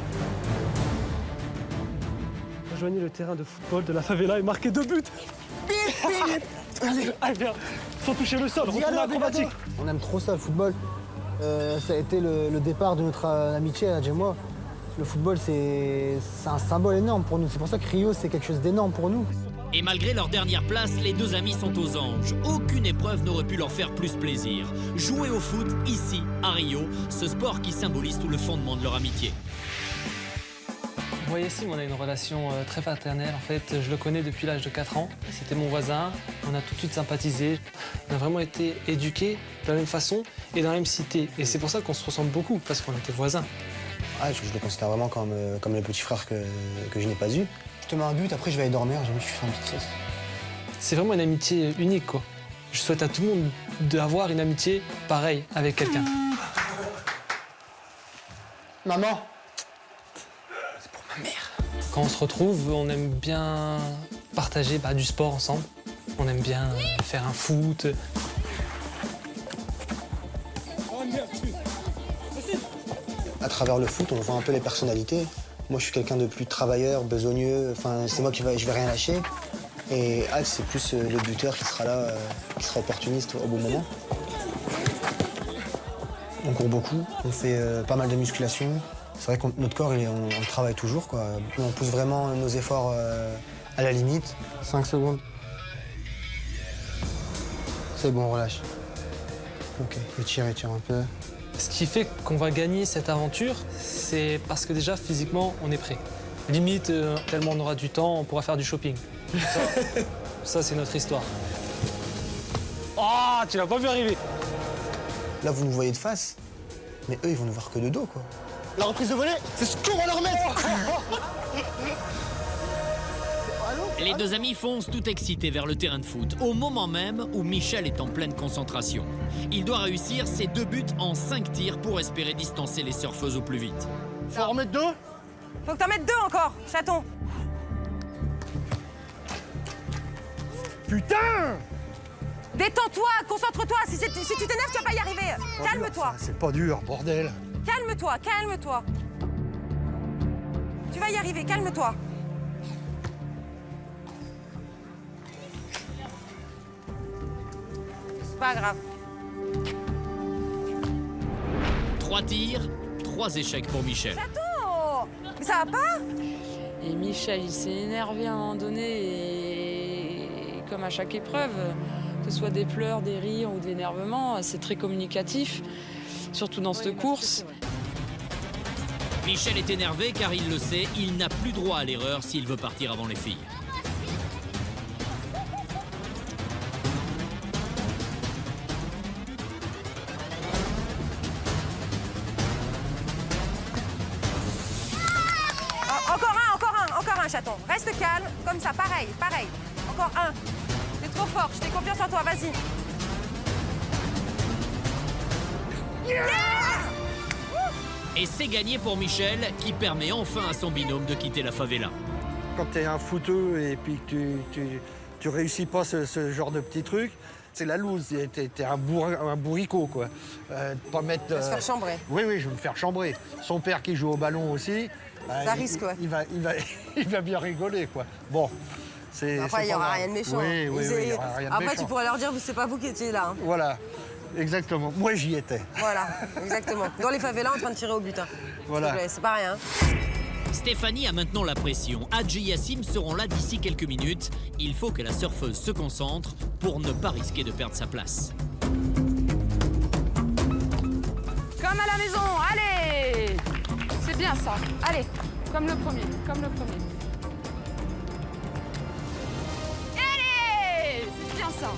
Rejoignez le terrain de football de la favela et marquez 2 buts. Allez, bien, sans toucher le sol, retourne acrobatique. On aime trop ça, le football. Ça a été le départ de notre amitié, Adj et moi. Le football, c'est un symbole énorme pour nous. C'est pour ça que Rio, c'est quelque chose d'énorme pour nous. Et malgré leur dernière place, les deux amis sont aux anges. Aucune épreuve n'aurait pu leur faire plus plaisir. Jouer au foot, ici, à Rio, ce sport qui symbolise tout le fondement de leur amitié. Moi et Yassim, on a une relation très fraternelle. En fait, je le connais depuis l'âge de 4 ans. C'était mon voisin. On a tout de suite sympathisé. On a vraiment été éduqués de la même façon et dans la même cité. Et c'est pour ça qu'on se ressemble beaucoup, parce qu'on était voisins. Ah, je le considère vraiment comme le petit frère que je n'ai pas eu. Je te mets un but, après je vais aller dormir, je fais une petite sieste. C'est vraiment une amitié unique, quoi. Je souhaite à tout le monde d'avoir une amitié pareille avec quelqu'un. Maman! C'est pour ma mère. Quand on se retrouve, on aime bien partager du sport ensemble. On aime bien faire un foot. À travers le foot, on voit un peu les personnalités. Moi, je suis quelqu'un de plus travailleur, besogneux. Enfin, c'est moi je vais rien lâcher. Et Adj, c'est plus le buteur qui sera là, qui sera opportuniste au bon moment. On court beaucoup, on fait pas mal de musculation. C'est vrai que notre corps, on travaille toujours, quoi. On pousse vraiment nos efforts à la limite. 5 secondes. C'est bon, relâche. Ok, étire un peu. Ce qui fait qu'on va gagner cette aventure, c'est parce que déjà, physiquement, on est prêt. Limite, tellement on aura du temps, on pourra faire du shopping. Ça c'est notre histoire. Oh, tu l'as pas vu arriver. Là, vous nous voyez de face, mais eux, ils vont nous voir que de dos, quoi. La reprise de volée, c'est ce qu'on va leur mettre. Les deux amis foncent tout excités vers le terrain de foot, au moment même où Michel est en pleine concentration. Il doit réussir ses 2 buts en 5 tirs pour espérer distancer les surfeuses au plus vite. Faut en remettre 2. Faut que t'en mettes 2 encore, chaton. Putain! Détends-toi, concentre-toi. Si tu t'énerves, tu vas pas y arriver. Calme-toi. C'est pas dur, bordel. Calme-toi, calme-toi. Tu vas y arriver, calme-toi. C'est pas grave. 3 tirs, 3 échecs pour Michel. Chaton! Mais ça va pas? Et Michel, il s'est énervé à un moment donné, et comme à chaque épreuve, que ce soit des pleurs, des rires ou de l'énervement, c'est très communicatif, surtout dans cette course. Michel est énervé car il le sait, il n'a plus droit à l'erreur s'il veut partir avant les filles. Encore un, chaton. Reste calme, comme ça, pareil. Encore un. T'es trop fort, je t'ai confiance en toi, vas-y. Et c'est gagné pour Michel, qui permet enfin à son binôme de quitter la favela. Quand t'es un footeux et puis que tu réussis pas ce genre de petits trucs, c'est la loose. T'es un bourricot, quoi. Pas mettre. Il va se faire chambrer. Oui, je vais me faire chambrer. Son père qui joue au ballon aussi. Ça risque, ouais. Il va bien rigoler, quoi. Bon. Après, il n'y aura rien de méchant. Oui, il y aura rien de Après, méchant. tu pourrais leur dire, c'est pas vous qui étiez là. Hein. Voilà, exactement. Moi, j'y étais. Voilà, exactement. Dans les favelas, en train de tirer au butin. Voilà. C'est pas rien. Stéphanie a maintenant la pression. Hadji et Yassim seront là d'ici quelques minutes. Il faut que la surfeuse se concentre pour ne pas risquer de perdre sa place. Comme à la maison, allez! C'est bien ça. Allez, comme le premier. Allez! C'est bien ça.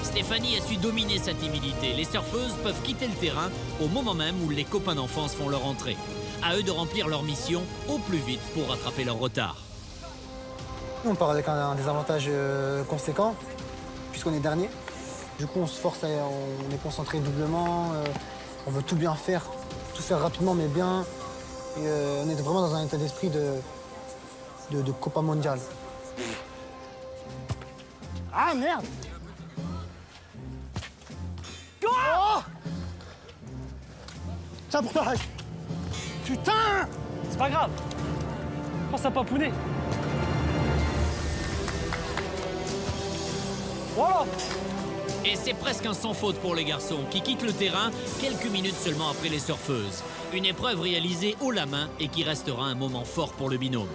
Stéphanie a su dominer sa timidité. Les surfeuses peuvent quitter le terrain au moment même où les copains d'enfance font leur entrée. À eux de remplir leur mission au plus vite pour rattraper leur retard. On part avec un désavantage conséquent, puisqu'on est dernier. Du coup, on se force, on est concentré doublement. On veut tout bien faire, tout faire rapidement mais bien. Et, on est vraiment dans un état d'esprit de Copa Mondial. Ah merde! Oh! Ça pour toi! Putain! C'est pas grave. Pense à papouner. Voilà! Et c'est presque un sans faute pour les garçons qui quittent le terrain quelques minutes seulement après les surfeuses. Une épreuve réalisée haut la main et qui restera un moment fort pour le binôme.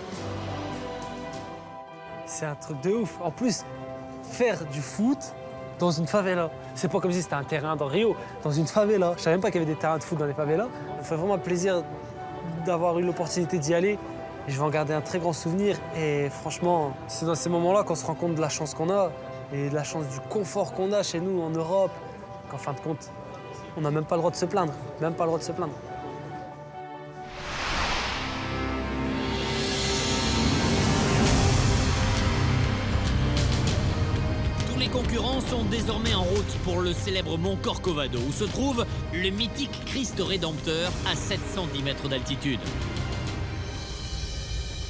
C'est un truc de ouf. En plus, faire du foot dans une favela, c'est pas comme si c'était un terrain dans Rio, dans une favela. Je savais même pas qu'il y avait des terrains de foot dans les favelas. Ça me fait vraiment plaisir d'avoir eu l'opportunité d'y aller. Et je vais en garder un très grand souvenir. Et franchement, c'est dans ces moments-là qu'on se rend compte de la chance qu'on a et de la chance du confort qu'on a chez nous en Europe, qu'en fin de compte, on n'a même pas le droit de se plaindre. Même pas le droit de se plaindre. Tous les concurrents sont désormais en route pour le célèbre mont Corcovado, où se trouve le mythique Christ Rédempteur à 710 mètres d'altitude.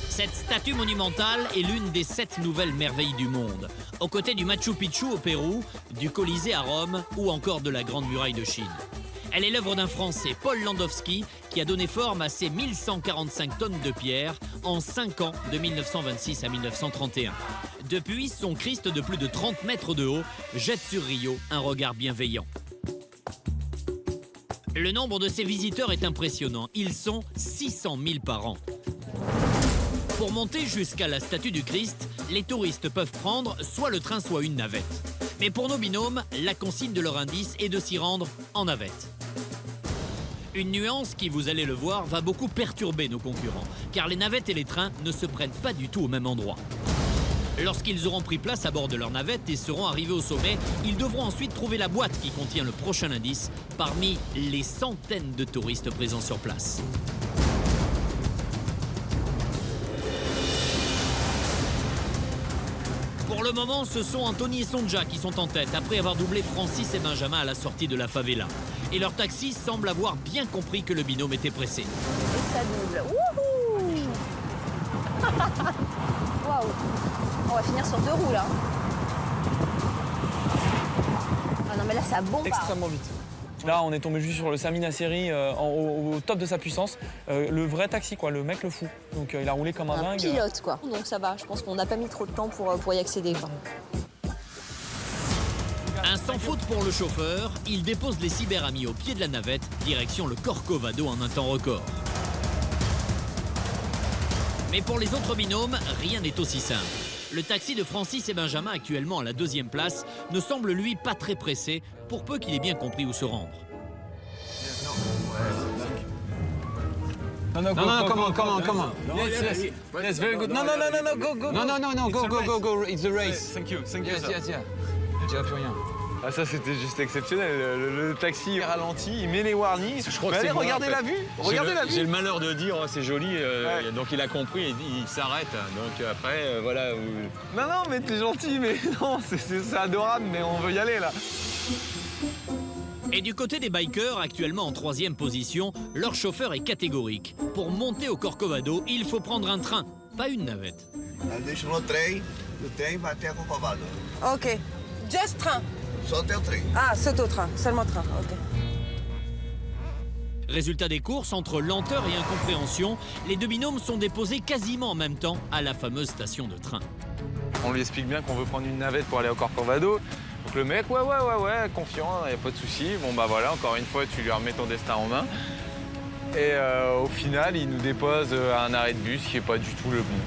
Cette statue monumentale est l'une des 7 nouvelles merveilles du monde, aux côtés du Machu Picchu au Pérou, du Colisée à Rome ou encore de la Grande Muraille de Chine. Elle est l'œuvre d'un Français, Paul Landowski, qui a donné forme à ces 1145 tonnes de pierre en 5 ans, de 1926 à 1931. Depuis, son Christ de plus de 30 mètres de haut jette sur Rio un regard bienveillant. Le nombre de ses visiteurs est impressionnant. Ils sont 600 000 par an. Pour monter jusqu'à la statue du Christ, les touristes peuvent prendre soit le train, soit une navette. Mais pour nos binômes, la consigne de leur indice est de s'y rendre en navette. Une nuance qui, vous allez le voir, va beaucoup perturber nos concurrents, car les navettes et les trains ne se prennent pas du tout au même endroit. Lorsqu'ils auront pris place à bord de leur navette et seront arrivés au sommet, ils devront ensuite trouver la boîte qui contient le prochain indice parmi les centaines de touristes présents sur place. Pour le moment, ce sont Anthony et Sonja qui sont en tête, après avoir doublé Francis et Benjamin à la sortie de la favela. Et leur taxi semble avoir bien compris que le binôme était pressé. Et ça double. Wouhou. Waouh. On va finir sur 2 roues là. Ah non mais là ça bombarde. Extrêmement vite. Là on est tombé juste sur le Samina Seri au top de sa puissance. Le vrai taxi quoi, le mec le fou. Donc il a roulé comme un dingue. Pilote quoi. Donc ça va, je pense qu'on n'a pas mis trop de temps pour y accéder quoi. Un sans faute pour le chauffeur, il dépose les cyberamis au pied de la navette, direction le Corcovado en un temps record. Mais pour les autres binômes, rien n'est aussi simple. Le taxi de Francis et Benjamin, actuellement à la 2e place, ne semble lui pas très pressé, pour peu qu'il ait bien compris où se rendre. No, come on. Yes, very good. No, go. No, go. It's a race. Thank you. Yes. Tu vois plus rien. Ah ça c'était juste exceptionnel, le taxi ralenti, il met les warnings. Je crois que allez, c'est bon, regardez en fait. la vue, regardez la vue. J'ai le malheur de dire oh, c'est joli, donc il a compris et il s'arrête. Donc après voilà. Non mais t'es gentil, mais non c'est adorable, mais on veut y aller là. Et du côté des bikers, actuellement en 3e position, leur chauffeur est catégorique. Pour monter au Corcovado, il faut prendre un train, pas une navette. Deixa no trem, do trem vai até Corcovado. Ok. Just train. Só até o trem. Ah, saute au train. Seulement train. Ok. Résultat des courses, entre lenteur et incompréhension, les deux binômes sont déposés quasiment en même temps à la fameuse station de train. On lui explique bien qu'on veut prendre une navette pour aller au Corcovado. Donc le mec, ouais, confiant, y a pas de souci. Bon bah voilà, encore une fois, tu lui remets ton destin en main. Et au final, il nous dépose à un arrêt de bus qui est pas du tout le bon.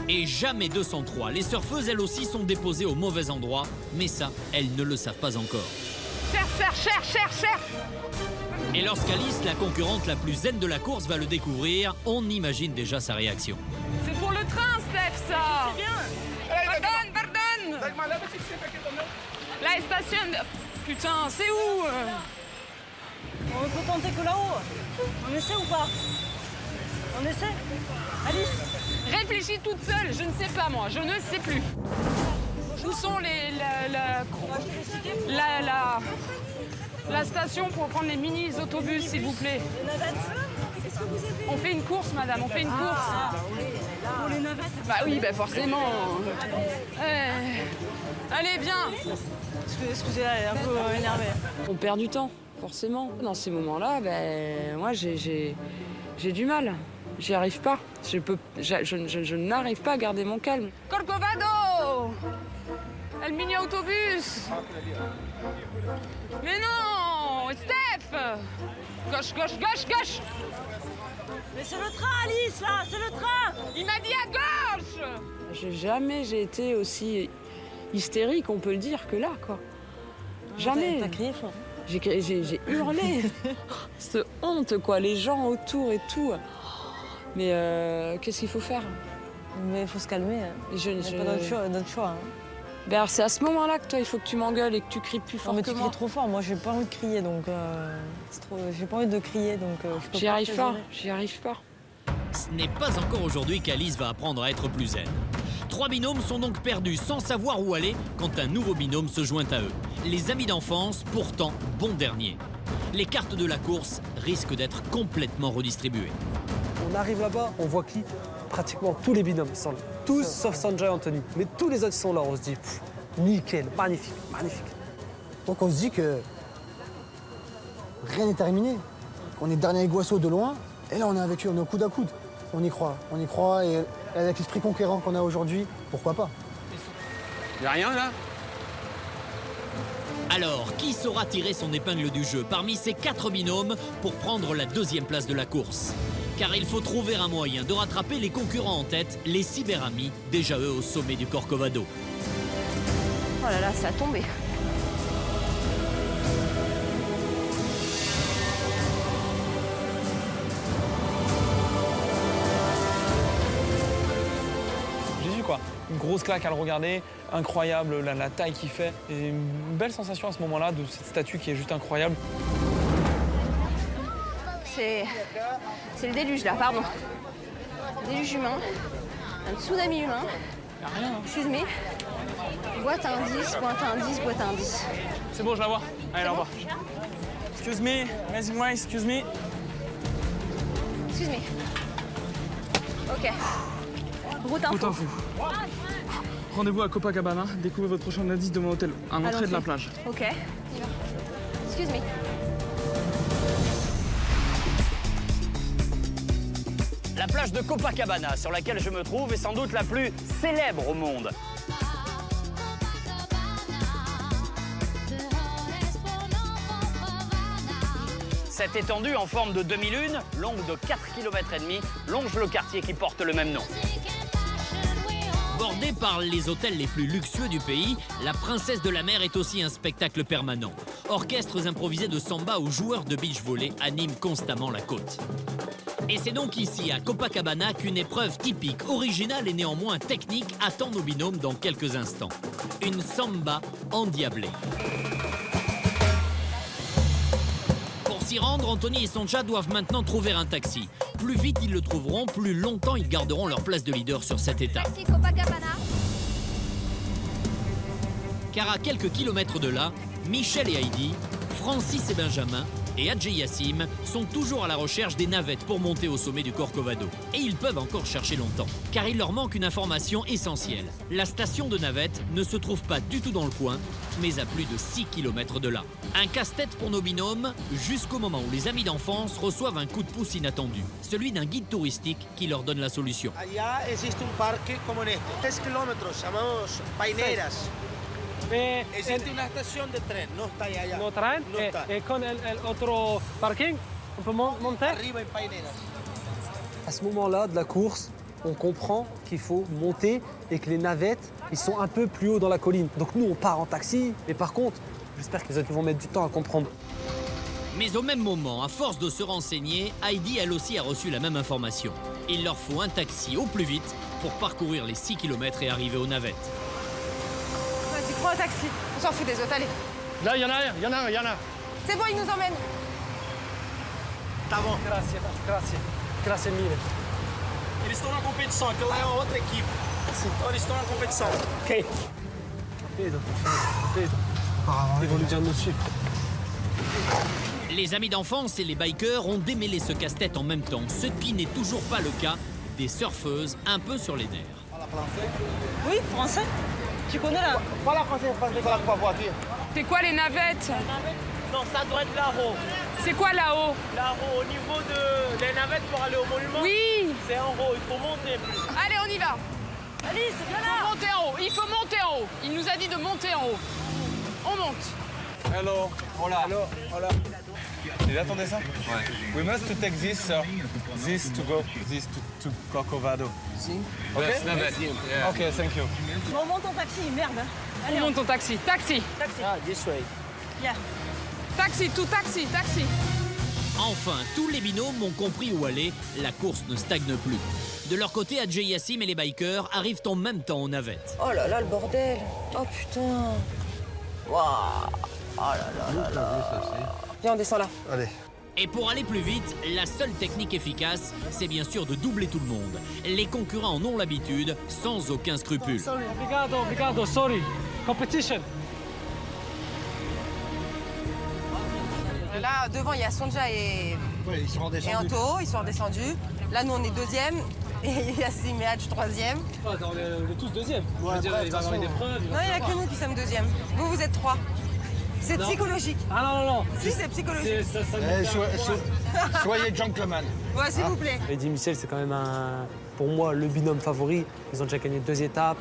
Et jamais 203. Les surfeuses, elles aussi, sont déposées au mauvais endroit. Mais ça, elles ne le savent pas encore. Cherche. Et lorsqu'Alice, la concurrente la plus zen de la course, va le découvrir, on imagine déjà sa réaction. C'est pour le train, Steph, ça. C'est bien. Pardon. La station. Putain, c'est où On peut tenter que là-haut. On essaie ou pas? On essaie? Alice? Réfléchis toute seule, je ne sais pas moi, je ne sais plus. Où sont la station pour prendre les mini-autobus, s'il vous plaît? On fait une course, madame, on fait une course. Pour les navettes? Bah oui, bah forcément. Allez, viens. Excusez, elle est un peu énervée. On perd du temps, forcément. Dans ces moments-là, ben, moi, j'ai du mal. J'y arrive pas. Je n'arrive pas à garder mon calme. Corcovado! El mini-autobus! Mais non! Steph! Gauche! Mais c'est le train, Alice, là! C'est le train! Il m'a dit à gauche! Jamais j'ai été aussi hystérique, on peut le dire, que là, quoi. Jamais. T'as crié fort. J'ai hurlé. Cette honte, quoi. Les gens autour et tout. Mais qu'est-ce qu'il faut faire? Mais il faut se calmer. Je pas d'autre choix. Hein. Ben alors c'est à ce moment-là que toi, il faut que tu m'engueules et que tu cries plus fort mais que tu moi. cries trop fort. Moi, j'ai pas envie de crier, donc j'ai pas envie de crier, donc je peux J'y arrive pas. Ce n'est pas encore aujourd'hui qu'Alice va apprendre à être plus zen. 3 binômes sont donc perdus sans savoir où aller quand un nouveau binôme se joint à eux. Les amis d'enfance, pourtant bons derniers. Les cartes de la course risquent d'être complètement redistribuées. On arrive là-bas, on voit qui? Pratiquement tous les binômes sont là. Tous sauf Sonja et Anthony. Mais tous les autres sont là. On se dit, nickel, magnifique. Donc on se dit que rien n'est terminé. On est dernier avec Guasso de loin. Et là, on est avec eux, on est au coude à coude. On y croit. Et avec l'esprit conquérant qu'on a aujourd'hui, pourquoi pas? Y'a rien là? Alors, qui saura tirer son épingle du jeu parmi ces 4 binômes pour prendre la 2e place de la course? Car il faut trouver un moyen de rattraper les concurrents en tête, les cyberamis, déjà eux au sommet du Corcovado. Oh là là, ça a tombé. une grosse claque à le regarder, incroyable la taille qu'il fait. Et une belle sensation à ce moment-là de cette statue qui est juste incroyable. C'est le déluge là, pardon. Déluge humain, un tsunami humain. Excuse me. Boîte à indice, boîte à indice, boîte à indice. C'est bon, je la vois. Allez, là, on va. Excuse me, excuse-moi, excuse me. Excuse me. Ok. Route info. Rendez-vous à Copacabana, découvrez votre prochain indice de mon hôtel, à l'entrée de la plage. Ok. Excuse me. La plage de Copacabana, sur laquelle je me trouve, est sans doute la plus célèbre au monde. Cette étendue en forme de demi-lune, longue de 4,5 km, longe le quartier qui porte le même nom. Bordée par les hôtels les plus luxueux du pays, la Princesse de la Mer est aussi un spectacle permanent. Orchestres improvisés de samba ou joueurs de beach volley animent constamment la côte. Et c'est donc ici, à Copacabana, qu'une épreuve typique, originale et néanmoins technique attend nos binômes dans quelques instants. Une samba endiablée. Pour s'y rendre, Anthony et Sonja doivent maintenant trouver un taxi. Plus vite ils le trouveront, plus longtemps ils garderont leur place de leader sur cette étape. Car à quelques kilomètres de là, Michel et Heidi, Francis et Benjamin et Adjei Yassim sont toujours à la recherche des navettes pour monter au sommet du Corcovado. Et ils peuvent encore chercher longtemps, car il leur manque une information essentielle. La station de navettes ne se trouve pas du tout dans le coin, mais à plus de 6 km de là. Un casse-tête pour nos binômes, jusqu'au moment où les amis d'enfance reçoivent un coup de pouce inattendu. Celui d'un guide touristique qui leur donne la solution. Allá existe un parque como en este. 3 kilómetros, llamamos Paineras. Existe una estación de tren, no está allá. No traen. No está. Et con el otro parking, on peut monter. Arriba en Paineras. À ce moment-là de la course, on comprend qu'il faut monter et que les navettes, ils sont un peu plus haut dans la colline. Donc nous, on part en taxi. Mais par contre, j'espère qu'ils vont mettre du temps à comprendre. Mais au même moment, à force de se renseigner, Heidi, elle aussi, a reçu la même information. Il leur faut un taxi au plus vite pour parcourir les 6 km et arriver aux navettes. Vas-y, prends un taxi. On s'en fout des autres, allez. Là, il y en a un, il y en a un, il y en a un. C'est bon, il nous emmène. Tá bom. Grazie, grazie. Grazie mille. Eles estão na competição, aquela lá é uma outra equipe. Então eles estão na competição. Ok. Pedro. Ils vont lui dire de nous suivre. Les amis d'enfance et les bikers ont démêlé ce casse-tête en même temps, ce qui n'est toujours pas le cas des surfeuses un peu sur les nerfs. Oui, français. Tu connais la... Fala français, fala com a voiture. C'est quoi les navettes? Non, ça doit être là-haut. C'est quoi là-haut? Là-haut, au niveau des navettes pour aller au monument. Oui. C'est en haut, il faut monter plus. Allez, on y va. Allez, c'est bien là. Monter en haut. Il faut monter en haut. Il nous a dit de monter en haut. On monte. Hello. Hola. Hello. Hola. Il attendait ça? Ouais. We must to take this to go to Corcovado. Okay? Yes, navette. Yeah. Okay, thank you. On monte en taxi, merde. On monte en taxi. Taxi. Ah, this way. Yeah. Taxi, tout taxi, taxi. Enfin, tous les binômes ont compris où aller, la course ne stagne plus. De leur côté, Adjei Yassim et les bikers arrivent en même temps aux navettes. Oh là là, le bordel. Oh putain. Waouh. Oh là là là là. Viens, on descend là. Allez. Et pour aller plus vite, la seule technique efficace, c'est bien sûr de doubler tout le monde. Les concurrents en ont l'habitude, sans aucun scrupule. Obrigado, sorry. Competition. Là, devant, il y a Sonja et Anto, ils sont redescendus. Là, nous, on est deuxième. Et Yassim et Adj, troisième. On est tous deuxième. Il va y avoir une épreuve. Non, il n'y a que nous qui sommes deuxième. Vous, vous êtes trois. C'est psychologique. Ah non. Si, c'est psychologique. Soyez gentlemen. Ouais, s'il vous plaît. Heidi et Michel, c'est quand même pour moi le binôme favori. Ils ont déjà gagné 2 étapes,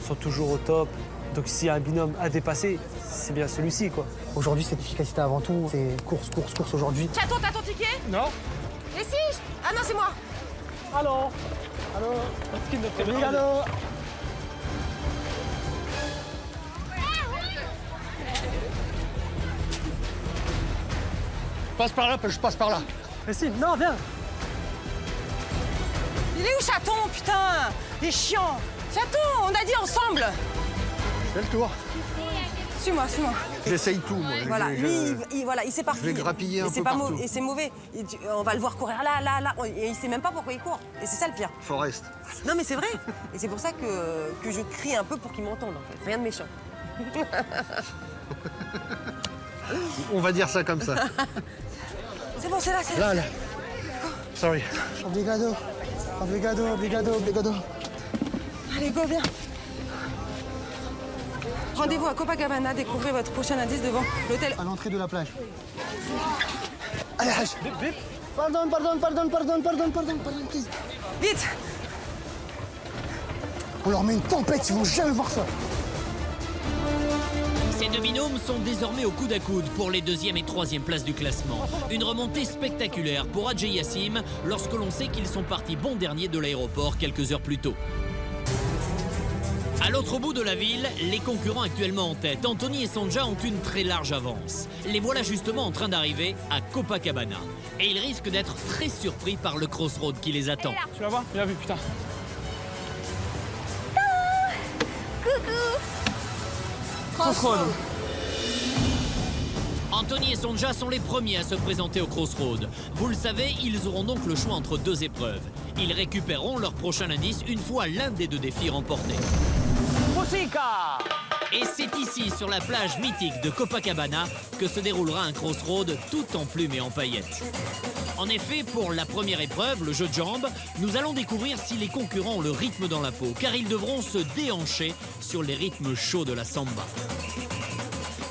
ils sont toujours au top. Donc s'il y a un binôme à dépasser, c'est bien celui-ci, quoi. Aujourd'hui, c'est l'efficacité avant tout. C'est course aujourd'hui. Chaton, t'as ton ticket? Non. Et si? Ah non, c'est moi. Allô. Obrigado. Passe par là, je passe par là. Mais si, non, viens. Il est où, Chaton, putain? Il est chiant. Chaton, on a dit ensemble. Fais le tour. Suis-moi, suis-moi. J'essaye tout, moi. Voilà, lui, il s'éparpille. Je vais grappiller un Et c'est peu pas partout. Et c'est mauvais. On va le voir courir là. Et il sait même pas pourquoi il court. Et c'est ça le pire. Forest. Non, mais c'est vrai. Et c'est pour ça que je crie un peu pour qu'il m'entende, en fait. Rien de méchant. On va dire ça comme ça. C'est bon, c'est là. Là. Sorry. Obrigado. Allez, go, viens. Rendez-vous à Copacabana, découvrez votre prochain indice devant l'hôtel. À l'entrée de la plage. Allez, Haj. Pardon, please. Vite. On leur met une tempête, ils vont jamais voir ça. Ces deux binômes sont désormais au coude à coude pour les 2e et 3e places du classement. Une remontée spectaculaire pour Adjei Yassim lorsque l'on sait qu'ils sont partis bon dernier de l'aéroport quelques heures plus tôt. À l'autre bout de la ville, les concurrents actuellement en tête, Anthony et Sonja, ont une très large avance. Les voilà justement en train d'arriver à Copacabana. Et ils risquent d'être très surpris par le crossroad qui les attend. Tu la vois? Bien vu, putain. Crossroad. Anthony et Sonja sont les premiers à se présenter au Crossroad. Vous le savez, ils auront donc le choix entre 2 épreuves. Ils récupéreront leur prochain indice une fois l'un des 2 défis remporté. Musica! Et c'est ici, sur la plage mythique de Copacabana, que se déroulera un crossroad tout en plumes et en paillettes. En effet, pour la première épreuve, le jeu de jambes, nous allons découvrir si les concurrents ont le rythme dans la peau, car ils devront se déhancher sur les rythmes chauds de la samba.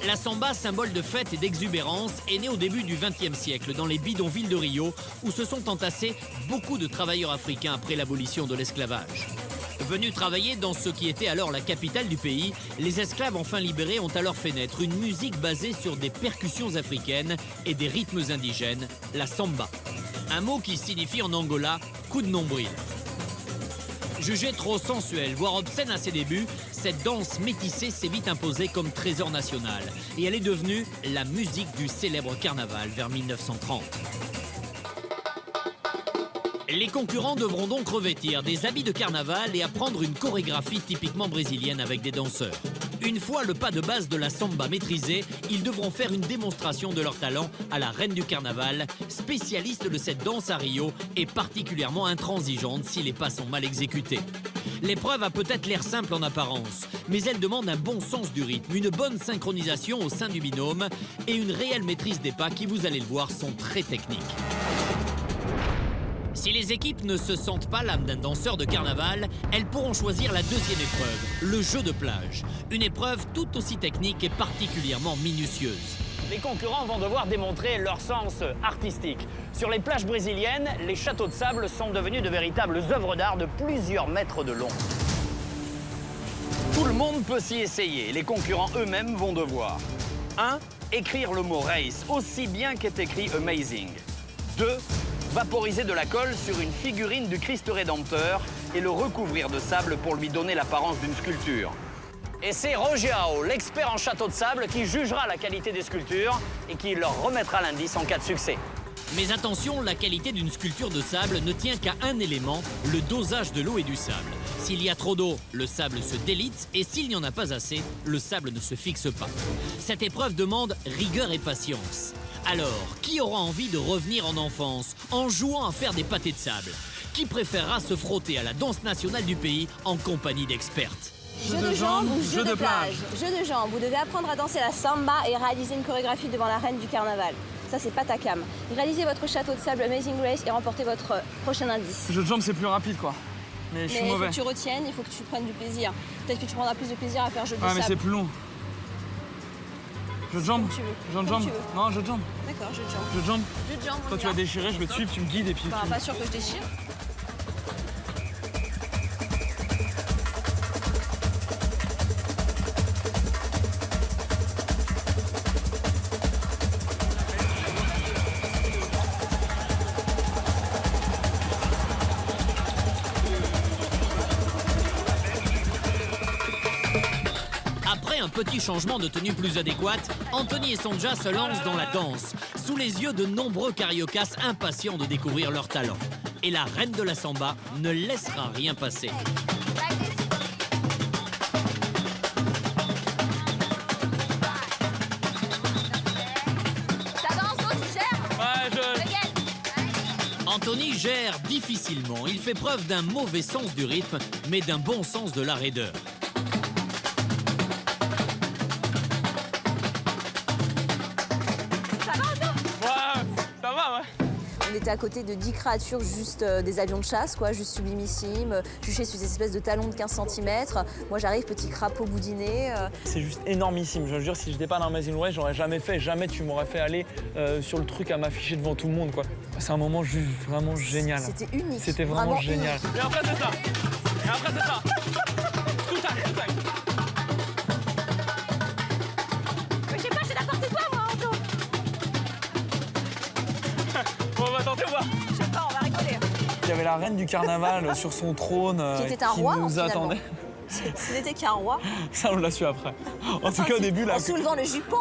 La samba, symbole de fête et d'exubérance, est née au début du XXe siècle dans les bidonvilles de Rio, où se sont entassés beaucoup de travailleurs africains après l'abolition de l'esclavage. Venus travailler dans ce qui était alors la capitale du pays, les esclaves enfin libérés ont alors fait naître une musique basée sur des percussions africaines et des rythmes indigènes, la samba. Un mot qui signifie en Angola « coup de nombril ». Jugée trop sensuelle, voire obscène à ses débuts, cette danse métissée s'est vite imposée comme trésor national. Et elle est devenue la musique du célèbre carnaval vers 1930. Les concurrents devront donc revêtir des habits de carnaval et apprendre une chorégraphie typiquement brésilienne avec des danseurs. Une fois le pas de base de la samba maîtrisé, ils devront faire une démonstration de leur talent à la reine du carnaval, spécialiste de cette danse à Rio et particulièrement intransigeante si les pas sont mal exécutés. L'épreuve a peut-être l'air simple en apparence, mais elle demande un bon sens du rythme, une bonne synchronisation au sein du binôme et une réelle maîtrise des pas qui, vous allez le voir, sont très techniques. Si les équipes ne se sentent pas l'âme d'un danseur de carnaval, elles pourront choisir la 2e épreuve, le jeu de plage. Une épreuve tout aussi technique et particulièrement minutieuse. Les concurrents vont devoir démontrer leur sens artistique. Sur les plages brésiliennes, les châteaux de sable sont devenus de véritables œuvres d'art de plusieurs mètres de long. Tout le monde peut s'y essayer. Les concurrents eux-mêmes vont devoir 1. Écrire le mot race aussi bien qu'est écrit amazing. 2. Vaporiser de la colle sur une figurine du Christ Rédempteur et le recouvrir de sable pour lui donner l'apparence d'une sculpture. Et c'est Rogiao, l'expert en château de sable, qui jugera la qualité des sculptures et qui leur remettra l'indice en cas de succès. Mais attention, la qualité d'une sculpture de sable ne tient qu'à un élément, le dosage de l'eau et du sable. S'il y a trop d'eau, le sable se délite et s'il n'y en a pas assez, le sable ne se fixe pas. Cette épreuve demande rigueur et patience. Alors, qui aura envie de revenir en enfance en jouant à faire des pâtés de sable? Qui préférera se frotter à la danse nationale du pays en compagnie d'expertes? Jeu de jambes ou jeu de plage? Jeu de jambes, vous devez apprendre à danser la samba et réaliser une chorégraphie devant la reine du carnaval. Ça, c'est pas ta cam. Réalisez votre château de sable Amazing Race et remportez votre prochain indice. Jeu de jambes, c'est plus rapide, quoi. Mais je suis mauvais. Il faut que tu retiennes, il faut que tu prennes du plaisir. Peut-être que tu prendras plus de plaisir à faire jeu de sable. Ouais, mais c'est plus long. Jeu de jambes? Jeu de jambes? Non, jeu de jambes. D'accord, jeu de jambes. Jeu de jambes? Jeu de jambes, Toi, tu vas déchirer, je vais te suivre, tu me guides et puis... Bah, pas sûr que je déchire. Un petit changement de tenue plus adéquate, Anthony et Sonja se lancent dans la danse, sous les yeux de nombreux cariocas impatients de découvrir leur talent. Et la reine de la samba ne laissera rien passer. Anthony gère difficilement. Il fait preuve d'un mauvais sens du rythme, mais d'un bon sens de la raideur. Ça va, Anto? Ouais, ça va, ouais. On était à côté de 10 créatures, juste des avions de chasse, quoi, juste sublimissimes, juchés sur des espèces de talons de 15 cm. Moi, j'arrive, petit crapaud boudiné. C'est juste énormissime. Je veux dire, si je n'étais pas dans Amazing Race, j'aurais jamais fait. Jamais tu m'aurais fait aller sur le truc à m'afficher devant tout le monde, quoi. C'est un moment juste vraiment génial. C'était unique. C'était vraiment génial. Unique. Et après, c'est ça. Et après, c'est ça. Tout arrive, tout arrive. Mais je sais pas, j'ai n'importe quoi, moi, Anto. Bon, on va tenter ou pas? Je sais pas, on va rigoler. Il y avait la reine du carnaval sur son trône Qui était un roi, nous finalement. attendait. Ce n'était qu'un roi. Ça, on l'a su après. En tout cas, au début, là. En soulevant le jupon.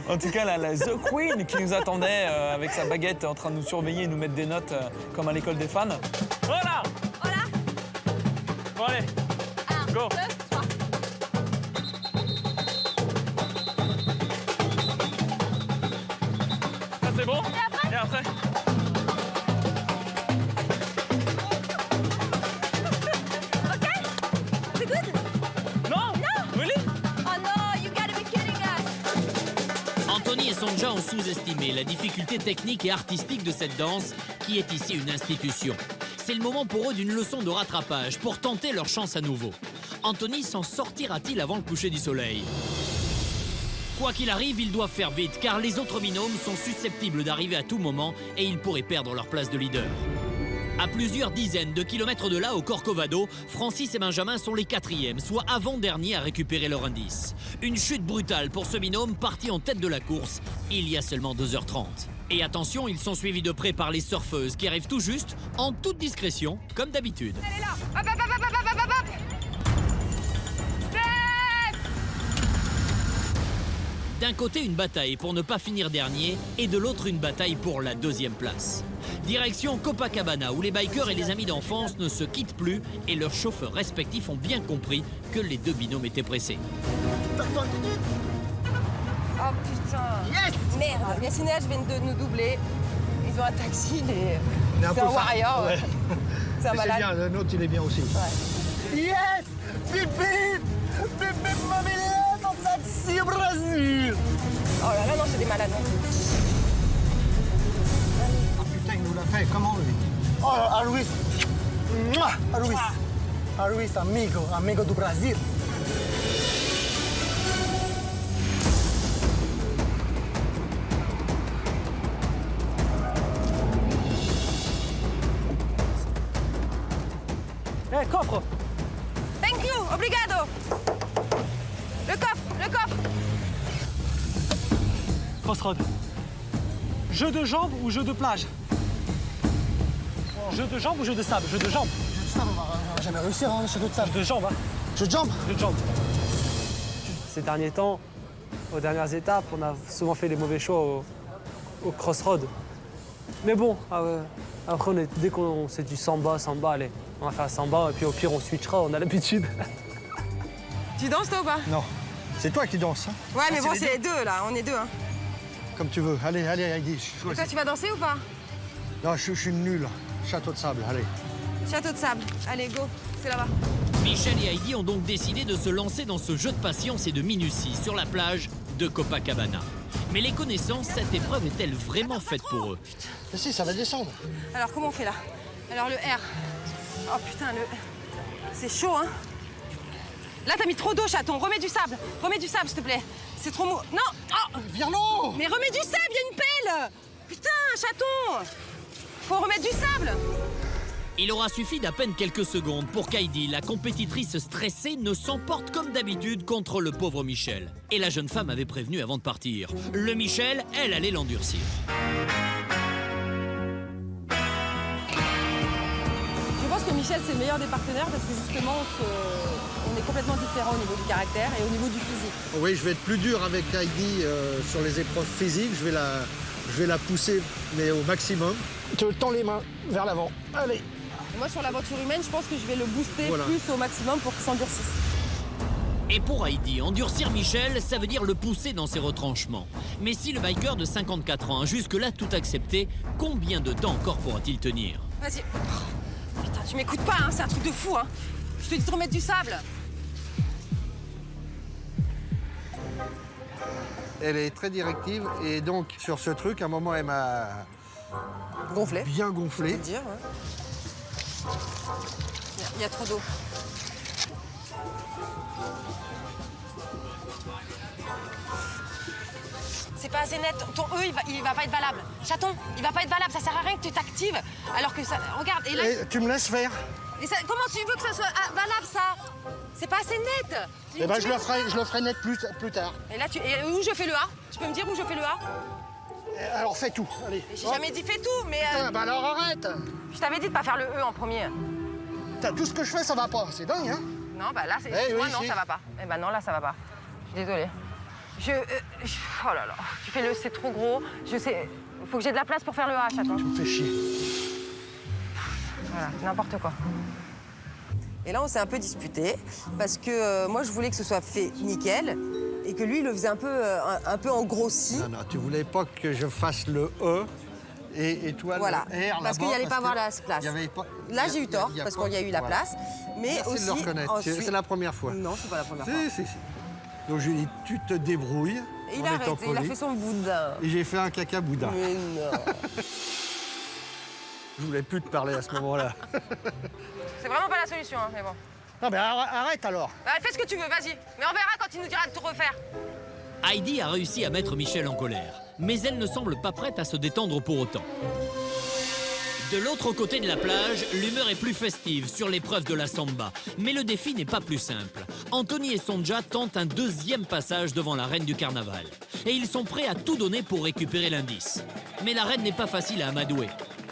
En tout cas, la The Queen qui nous attendait avec sa baguette en train de nous surveiller et nous mettre des notes comme à l'école des fans. Voilà! Voilà. Bon, allez. 1, Go. 2, 3. Ça, c'est bon? Et après? C'est good? Non! Non! Really? Oh non, you gotta be kidding us! Anthony et Sonja ont sous-estimé la difficulté technique et artistique de cette danse, qui est ici une institution. C'est le moment pour eux d'une leçon de rattrapage, pour tenter leur chance à nouveau. Anthony s'en sortira-t-il avant le coucher du soleil? Quoi qu'il arrive, ils doivent faire vite, car les autres binômes sont susceptibles d'arriver à tout moment et ils pourraient perdre leur place de leader. À plusieurs dizaines de kilomètres de là, au Corcovado, Francis et Benjamin sont les 4e, soit avant-derniers à récupérer leur indice. Une chute brutale pour ce binôme parti en tête de la course il y a seulement 2h30. Et attention, ils sont suivis de près par les surfeuses qui arrivent tout juste, en toute discrétion, comme d'habitude. Elle est là! Hop, hop, hop, hop, hop, hop, hop! D'un côté, une bataille pour ne pas finir dernier, et de l'autre, une bataille pour la 2e place. Direction Copacabana, où les bikers et les amis d'enfance ne se quittent plus, et leurs chauffeurs respectifs ont bien compris que les deux binômes étaient pressés. Oh putain! Yes! Merde! Les cinéastes viennent de nous doubler. Ils ont un taxi, c'est un warrior. Ouais. C'est un malade. C'est bien, le nôtre, il est bien aussi. Ouais. Yes! Bip bip! Bip bip mamilé dans taxi Brasil! Oh là là, non, c'est des malades. Ah putain, il nous l'a fait, comment lui? Oh, a Luis! Mouah! A Luis! A Luis, amigo do Brasil! Eh, coffre! Thank you, obrigado. Le coffre, le coffre. Crossroad. Jeu de jambes ou jeu de plage? Jeu de jambes ou jeu de sable? Jeu de jambes. Jeu de sable, on va jamais réussir, hein, jeu de sable. Jeu de jambes, hein? Jeu de jambes? Jeu de jambes. Ces derniers temps, aux dernières étapes, on a souvent fait les mauvais choix au crossroad. Mais bon, après, dès qu'on c'est du samba, allez, on va faire samba et puis au pire on switchera, on a l'habitude. Tu danses toi ou pas? Non, c'est toi qui danses. Hein. Ouais, mais Ah, bon, les c'est les deux là, on est deux. Hein. Comme tu veux. Allez, Heidi, Et choisis. toi, tu vas danser ou pas? Non, je suis nul. Château de sable, allez. Château de sable. Allez, go, c'est là-bas. Michel et Heidi ont donc décidé de se lancer dans ce jeu de patience et de minutie sur la plage de Copacabana. Mais les connaissant, cette épreuve est-elle vraiment faite pour eux? Mais si, ça va descendre. Alors, comment on fait là? Alors, le R. Oh putain, c'est chaud, hein? Là, t'as mis trop d'eau, chaton. Remets du sable. Remets du sable, s'il te plaît. C'est trop mou. Non! Oh! Viens l'eau! Mais remets du sable, il y a une pelle! Putain, chaton! Faut remettre du sable! Il aura suffi d'à peine quelques secondes pour qu'Heidi, la compétitrice stressée, ne s'emporte comme d'habitude contre le pauvre Michel. Et la jeune femme avait prévenu avant de partir. Le Michel, elle allait l'endurcir. Je pense que Michel, c'est le meilleur des partenaires parce que justement, on est complètement différents au niveau du caractère et au niveau du physique. Oui, je vais être plus dur avec Heidi sur les épreuves physiques. Je vais la pousser, mais au maximum. Tu tends les mains vers l'avant. Allez. Et moi, sur l'aventure humaine, je pense que je vais le booster Voilà. plus au maximum pour qu'il s'endurcisse. Et pour Heidi, endurcir Michel, ça veut dire le pousser dans ses retranchements. Mais si le biker de 54 ans a jusque-là tout accepté, combien de temps encore pourra-t-il tenir? Vas-y. Oh, putain, tu m'écoutes pas, hein, c'est un truc de fou, hein. Je te dis de remettre du sable. Elle est très directive et donc sur ce truc, à un moment, elle m'a gonflé. Bien gonflé. Dire, ouais. Il y a trop d'eau. C'est pas assez net. Ton E, il va pas être valable. Chaton, il va pas être valable. Ça sert à rien que tu t'actives. Alors que ça. Regarde. Et là. Tu me laisses faire. Et ça, comment tu veux que ça soit valable, ça? C'est pas assez net. Eh ben, je le ferai net plus tard. Et là, et où je fais le A? Tu peux me dire où je fais le A? Alors fais tout, allez. J'ai jamais dit fais tout, mais. Putain, bah alors arrête. Je t'avais dit de pas faire le E en premier. Tout ce que je fais, ça va pas. C'est dingue, hein? Non, bah là, c'est. Moi, non, ça va pas. Eh ben non, là, ça va pas. Je suis désolée. Oh là là, tu fais le c'est trop gros. Je sais. Faut que j'ai de la place pour faire le H, attends. Tu me fais chier. Voilà, n'importe quoi. Et là, on s'est un peu disputé parce que moi, je voulais que ce soit fait nickel et que lui, il le faisait un peu en grossi. Non, tu voulais pas que je fasse le E et toi voilà. le R là-bas. Parce qu'il n'y allait pas avoir la place. Là, j'ai eu tort parce qu'il y a eu la place. Mais merci aussi. De le reconnaître. Ensuite... C'est la première fois. Non, c'est pas la première fois. Si. Donc je lui ai dit, tu te débrouilles. Et il a arrêté, il a fait son boudin. Et j'ai fait un caca boudin. Mais non. Je voulais plus te parler à ce moment-là. C'est vraiment pas la solution, hein, mais bon. Non, mais arrête alors. Bah, fais ce que tu veux, vas-y. Mais on verra quand il nous dira de tout refaire. Heidi a réussi à mettre Michel en colère, mais elle ne semble pas prête à se détendre pour autant. De l'autre côté de la plage, l'humeur est plus festive sur l'épreuve de la samba. Mais le défi n'est pas plus simple. Anthony et Sonja tentent un deuxième passage devant la reine du carnaval. Et ils sont prêts à tout donner pour récupérer l'indice. Mais la reine n'est pas facile à amadouer.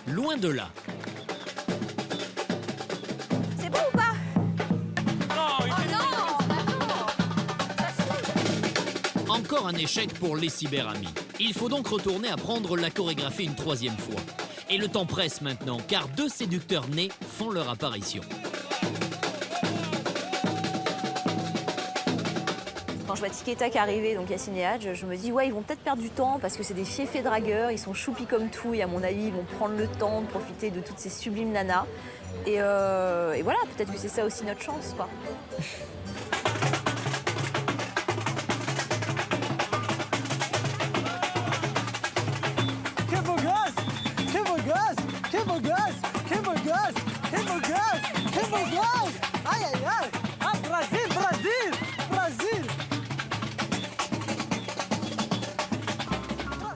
Loin de là. C'est bon ou pas? Encore un échec pour les cyberamis. Il faut donc retourner à prendre la chorégraphie une troisième fois. Et le temps presse maintenant, car deux séducteurs nés font leur apparition. Quand je vois Tic et Tac arriver, donc Yacine et Hadj, je me dis ouais, ils vont peut-être perdre du temps parce que c'est des fiefés dragueurs, ils sont choupis comme tout et à mon avis, ils vont prendre le temps de profiter de toutes ces sublimes nanas. Et voilà, peut-être que c'est ça aussi notre chance, quoi. Aïe, aïe, aïe. Ah, Brésil.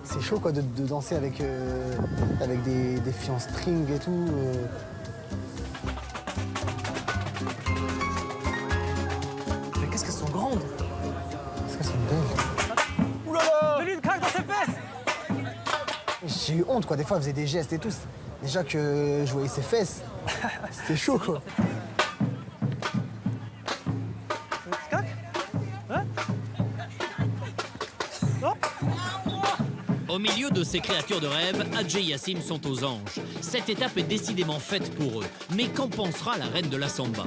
C'est chaud quoi de danser avec des filles en string et tout. Mais qu'est-ce qu'elles sont grandes. Qu'est-ce qu'elles sont belles. Oulala. De l'huile craque dans ses fesses. J'ai eu honte quoi, des fois elle faisait des gestes et tout. Déjà que je voyais ses fesses, c'était chaud quoi. Au milieu de ces créatures de rêve, Hadj et Yacine sont aux anges. Cette étape est décidément faite pour eux. Mais qu'en pensera la reine de la samba?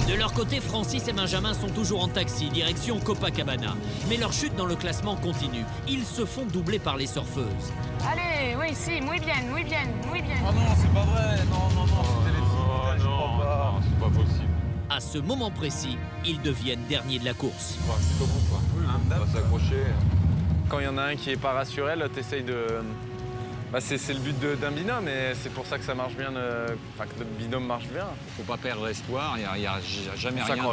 De leur côté, Francis et Benjamin sont toujours en taxi, direction Copacabana. Mais leur chute dans le classement continue. Ils se font doubler par les surfeuses. Allez, oui, si, muy bien, muy bien, muy bien. Oh non, c'est pas vrai. Non, c'était les filles. Je crois pas. Non, c'est pas possible. À ce moment précis, ils deviennent derniers de la course. C'est comme quoi. On va s'accrocher. Quand il y en a un qui est pas rassuré, là, t'essayes de... Bah, c'est le but d'un binôme et c'est pour ça que ça marche bien, enfin que notre binôme marche bien. Faut pas perdre espoir, il n'y a jamais rien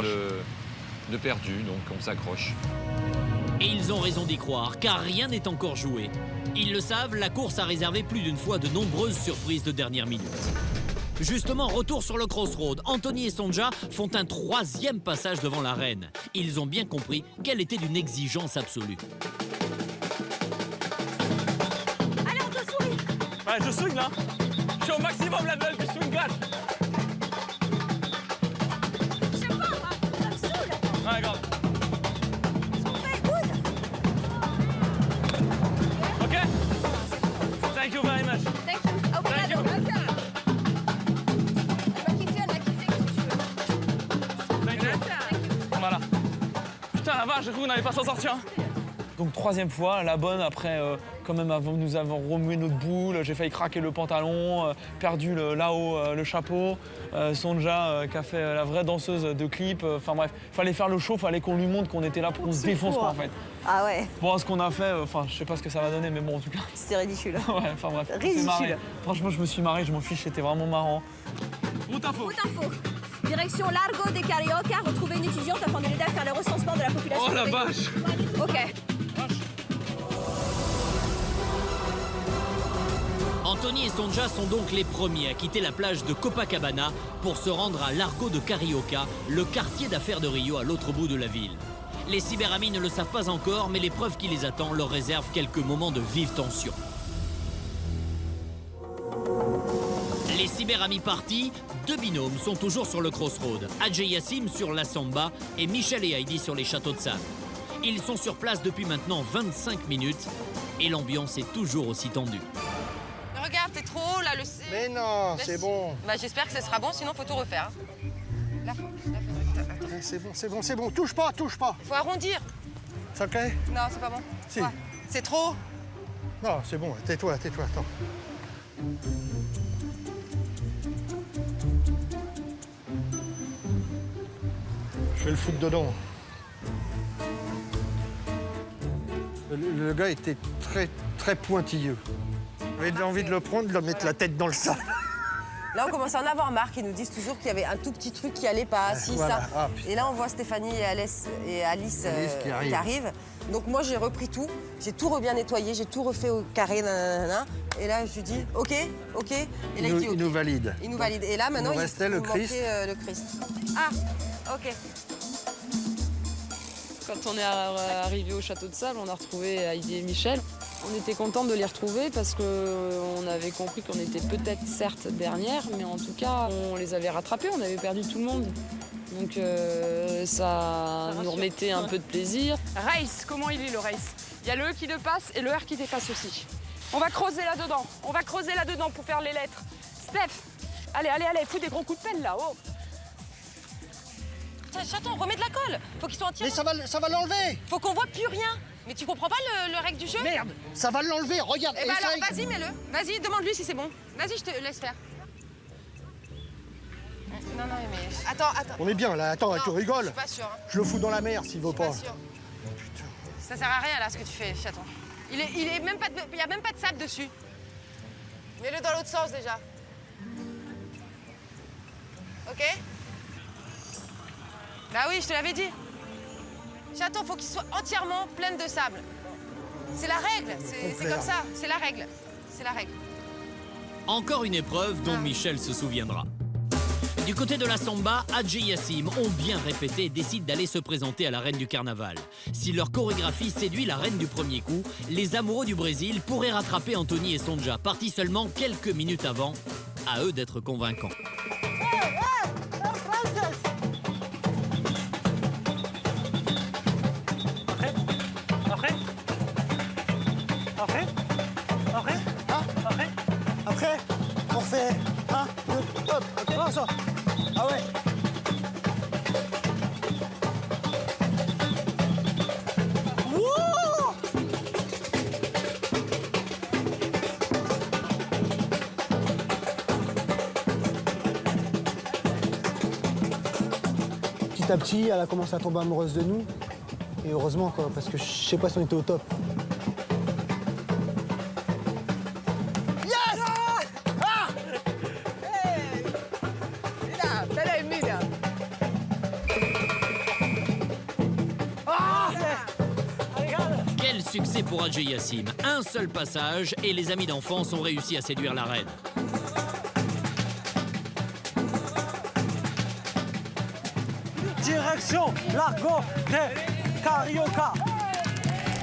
de perdu, donc on s'accroche. Et ils ont raison d'y croire, car rien n'est encore joué. Ils le savent, la course a réservé plus d'une fois de nombreuses surprises de dernière minute. Justement, retour sur le crossroad, Anthony et Sonja font un troisième passage devant la reine. Ils ont bien compris qu'elle était d'une exigence absolue. Ouais, je swing là. Je suis au maximum level du swing là. Je sais pas, ça me saoule. Ouais, grave. Ok. Thank you very much. Thank you. Thank you. Elle m'a kiffé, qu'est-ce que tu veux? Thank you. j'ai cru qu'on n'allait pas s'en sortir. Donc 3e fois, la bonne, après quand même nous avons remué notre boule, j'ai failli craquer le pantalon, perdu là-haut le chapeau, Sonja qui a fait la vraie danseuse de clip, enfin bref, fallait faire le show, fallait qu'on lui montre qu'on était là pour qu'on se défonce quoi en fait. Ah ouais. Bon, ce qu'on a fait, enfin je sais pas ce que ça va donner, mais bon en tout cas. C'était ridicule. Ouais, enfin bref, on s'est Ridicule. marré. Franchement je me suis marré, je m'en fiche, c'était vraiment marrant. Route info. Route info. Direction Largo de Carioca, retrouver une étudiante afin de l'aider à faire le recensement de la population. Oh la vache. Ok. Anthony et Sonja sont donc les premiers à quitter la plage de Copacabana pour se rendre à Largo de Carioca, le quartier d'affaires de Rio à l'autre bout de la ville. Les cyberamis ne le savent pas encore, mais l'épreuve qui les attend leur réserve quelques moments de vive tension. Les cyberamis partis, 2 binômes sont toujours sur le crossroad. Adjei Yassim sur la Samba et Michel et Heidi sur les châteaux de sable. Ils sont sur place depuis maintenant 25 minutes et l'ambiance est toujours aussi tendue. Regarde, t'es trop haut là, le C. Mais non, c'est bon. Bah j'espère que ce sera bon, sinon faut tout refaire. Là, C'est bon. Touche pas. faut arrondir. C'est ok? Non, c'est pas bon. Si. Ouais. C'est trop haut. Non, c'est bon. Tais-toi, attends. Je vais le foutre dedans. Le gars était très pointilleux. J'avais envie de le prendre, de le mettre la tête dans le sable. Là, on commence à en avoir marre. Ils nous disent toujours qu'il y avait un tout petit truc qui allait pas. Si, voilà. ça. Ah, et là, on voit Stéphanie et Alice qui arrivent. Donc moi, j'ai repris tout. J'ai tout bien nettoyé. J'ai tout refait au carré. Nanana. Et là, je lui dis OK. Et là, Il nous valide. Il nous valide. Et là, maintenant, il nous restait le Christ. Le Christ. Ah, OK. Quand on est arrivé au château de sable, on a retrouvé Heidi et Michel. On était contents de les retrouver parce qu'on avait compris qu'on était peut-être certes dernière, mais en tout cas, on les avait rattrapés, on avait perdu tout le monde. Donc ça nous remettait un peu de plaisir. Race, comment il est le race? Il y a le E qui dépasse et le R qui dépasse aussi. On va creuser là-dedans, pour faire les lettres. Steph, allez, fous des gros coups de pelle là, oh. Chaton, remets de la colle. Faut qu'ils soient entiers. Mais ça va l'enlever. Faut qu'on voit plus rien. Mais tu comprends pas le règle du jeu? Merde, ça va l'enlever, regarde. Eh ben alors, vas-y, mets-le. Vas-y, demande-lui si c'est bon. Vas-y, je te laisse faire. Non, mais... Attends. On est bien, là, attends, Non, tu rigoles. Je suis pas sûre. Hein. Je le fous dans la mer s'il veut pas. Putain. Ça sert à rien, là, ce que tu fais, chaton. Il y a même pas de sable dessus. Mets-le dans l'autre sens, déjà. OK? Bah oui, je te l'avais dit. Chaton, faut qu'il soit entièrement plein de sable. C'est la règle, c'est comme ça, c'est la règle. Encore une épreuve dont Michel se souviendra. Du côté de la Samba, Adjei Yassim ont bien répété et décident d'aller se présenter à la reine du carnaval. Si leur chorégraphie séduit la reine du premier coup, les amoureux du Brésil pourraient rattraper Anthony et Sonja, partis seulement quelques minutes avant. À eux d'être convaincants. Après, on fait 1, 2, hop, ok, ça. Ah ouais. Wouh! Petit à petit, elle a commencé à tomber amoureuse de nous. Et heureusement, quoi, parce que je sais pas si on était au top. Quel succès pour Adjei Yassim. Un seul passage et les amis d'enfance ont réussi à séduire la reine. Direction Largo de Carioca.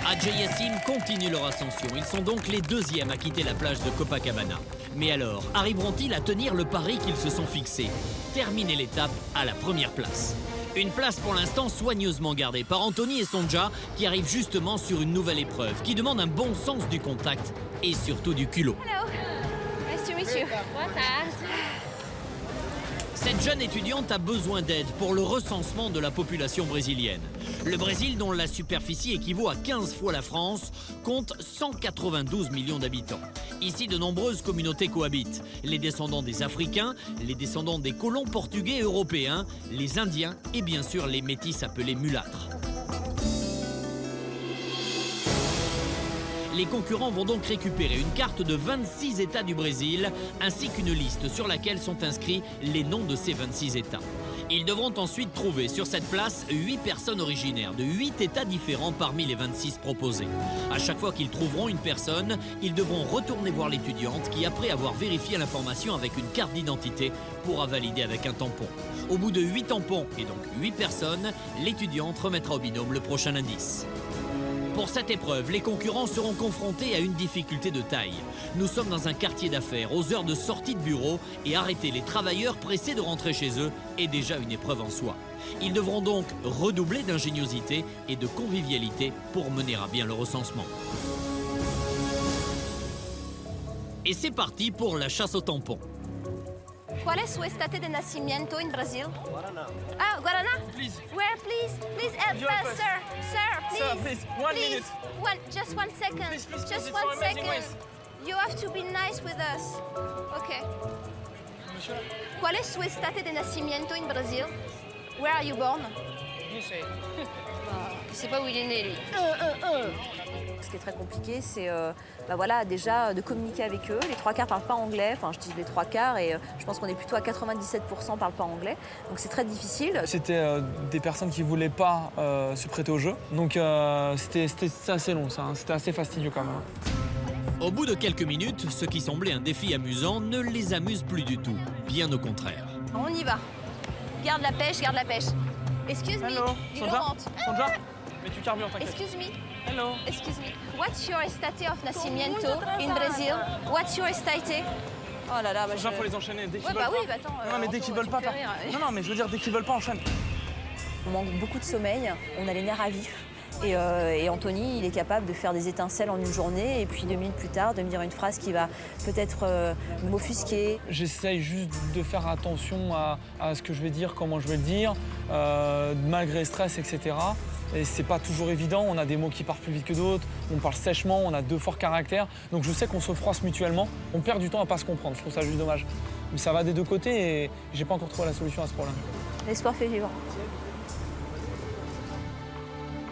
Adjei Yassim continue leur ascension. Ils sont donc les deuxièmes à quitter la plage de Copacabana. Mais alors, arriveront-ils à tenir le pari qu'ils se sont fixés? Terminer l'étape à la première place. Une place pour l'instant soigneusement gardée par Anthony et Sonja qui arrivent justement sur une nouvelle épreuve qui demande un bon sens du contact et surtout du culot. Hello. Nice to meet you. Boa tarde. Cette jeune étudiante a besoin d'aide pour le recensement de la population brésilienne. Le Brésil, dont la superficie équivaut à 15 fois la France, compte 192 millions d'habitants. Ici, de nombreuses communautés cohabitent. Les descendants des Africains, les descendants des colons portugais et européens, les Indiens et bien sûr les métis appelés mulâtres. Les concurrents vont donc récupérer une carte de 26 États du Brésil, ainsi qu'une liste sur laquelle sont inscrits les noms de ces 26 États. Ils devront ensuite trouver sur cette place 8 personnes originaires de 8 États différents parmi les 26 proposés. À chaque fois qu'ils trouveront une personne, ils devront retourner voir l'étudiante qui, après avoir vérifié l'information avec une carte d'identité, pourra valider avec un tampon. Au bout de 8 tampons et donc 8 personnes, l'étudiante remettra au binôme le prochain indice. Pour cette épreuve, les concurrents seront confrontés à une difficulté de taille. Nous sommes dans un quartier d'affaires, aux heures de sortie de bureau, et arrêter les travailleurs pressés de rentrer chez eux est déjà une épreuve en soi. Ils devront donc redoubler d'ingéniosité et de convivialité pour mener à bien le recensement. Et c'est parti pour la chasse au tampon. Qual é sua data de nascimento in Brasil? Guaraná. Ah, Guaraná? Please. Where, please? Please, sir. Sir, please. Sir, please. One minute. Just 1 second. Please, just for 1 amazing second. ways. You have to be nice with us. Okay. Qual é sua data de nascimento in Brasil? Where are you born? You say. Je sais pas où il est né, lui. Ce qui est très compliqué, c'est voilà, déjà de communiquer avec eux. Les 3 quarts parlent pas anglais, enfin je dis les 3 quarts et je pense qu'on est plutôt à 97% parlent pas anglais. Donc c'est très difficile. C'était des personnes qui voulaient pas se prêter au jeu. Donc c'était assez long ça, hein. C'était assez fastidieux quand même. Au bout de quelques minutes, ce qui semblait un défi amusant ne les amuse plus du tout. Bien au contraire. On y va. Garde la pêche, garde la pêche. Excuse me. Hello, Sandra. Sandra, mais tu carbures, t'inquiète. Excuse me. Hello. Excuse me. What's your state of nascimento in Brazil? What's your state? Oh là là, bah Déjà, faut les enchaîner dès qu'ils Ouais, veulent bah pas. oui, bah attends. Non, mais dès qu'ils veulent pas. Non, mais je veux dire, dès qu'ils veulent pas, enchaîne. On manque beaucoup de sommeil, on a les nerfs à vif. Et Anthony, il est capable de faire des étincelles en une journée et puis 2 minutes plus tard, de me dire une phrase qui va peut-être m'offusquer. J'essaye juste de faire attention à ce que je vais dire, comment je vais le dire, malgré stress, etc. Et c'est pas toujours évident, on a des mots qui partent plus vite que d'autres, on parle sèchement, on a 2 forts caractères. Donc je sais qu'on se froisse mutuellement, on perd du temps à pas se comprendre, je trouve ça juste dommage. Mais ça va des 2 côtés et j'ai pas encore trouvé la solution à ce problème. L'espoir fait vivre.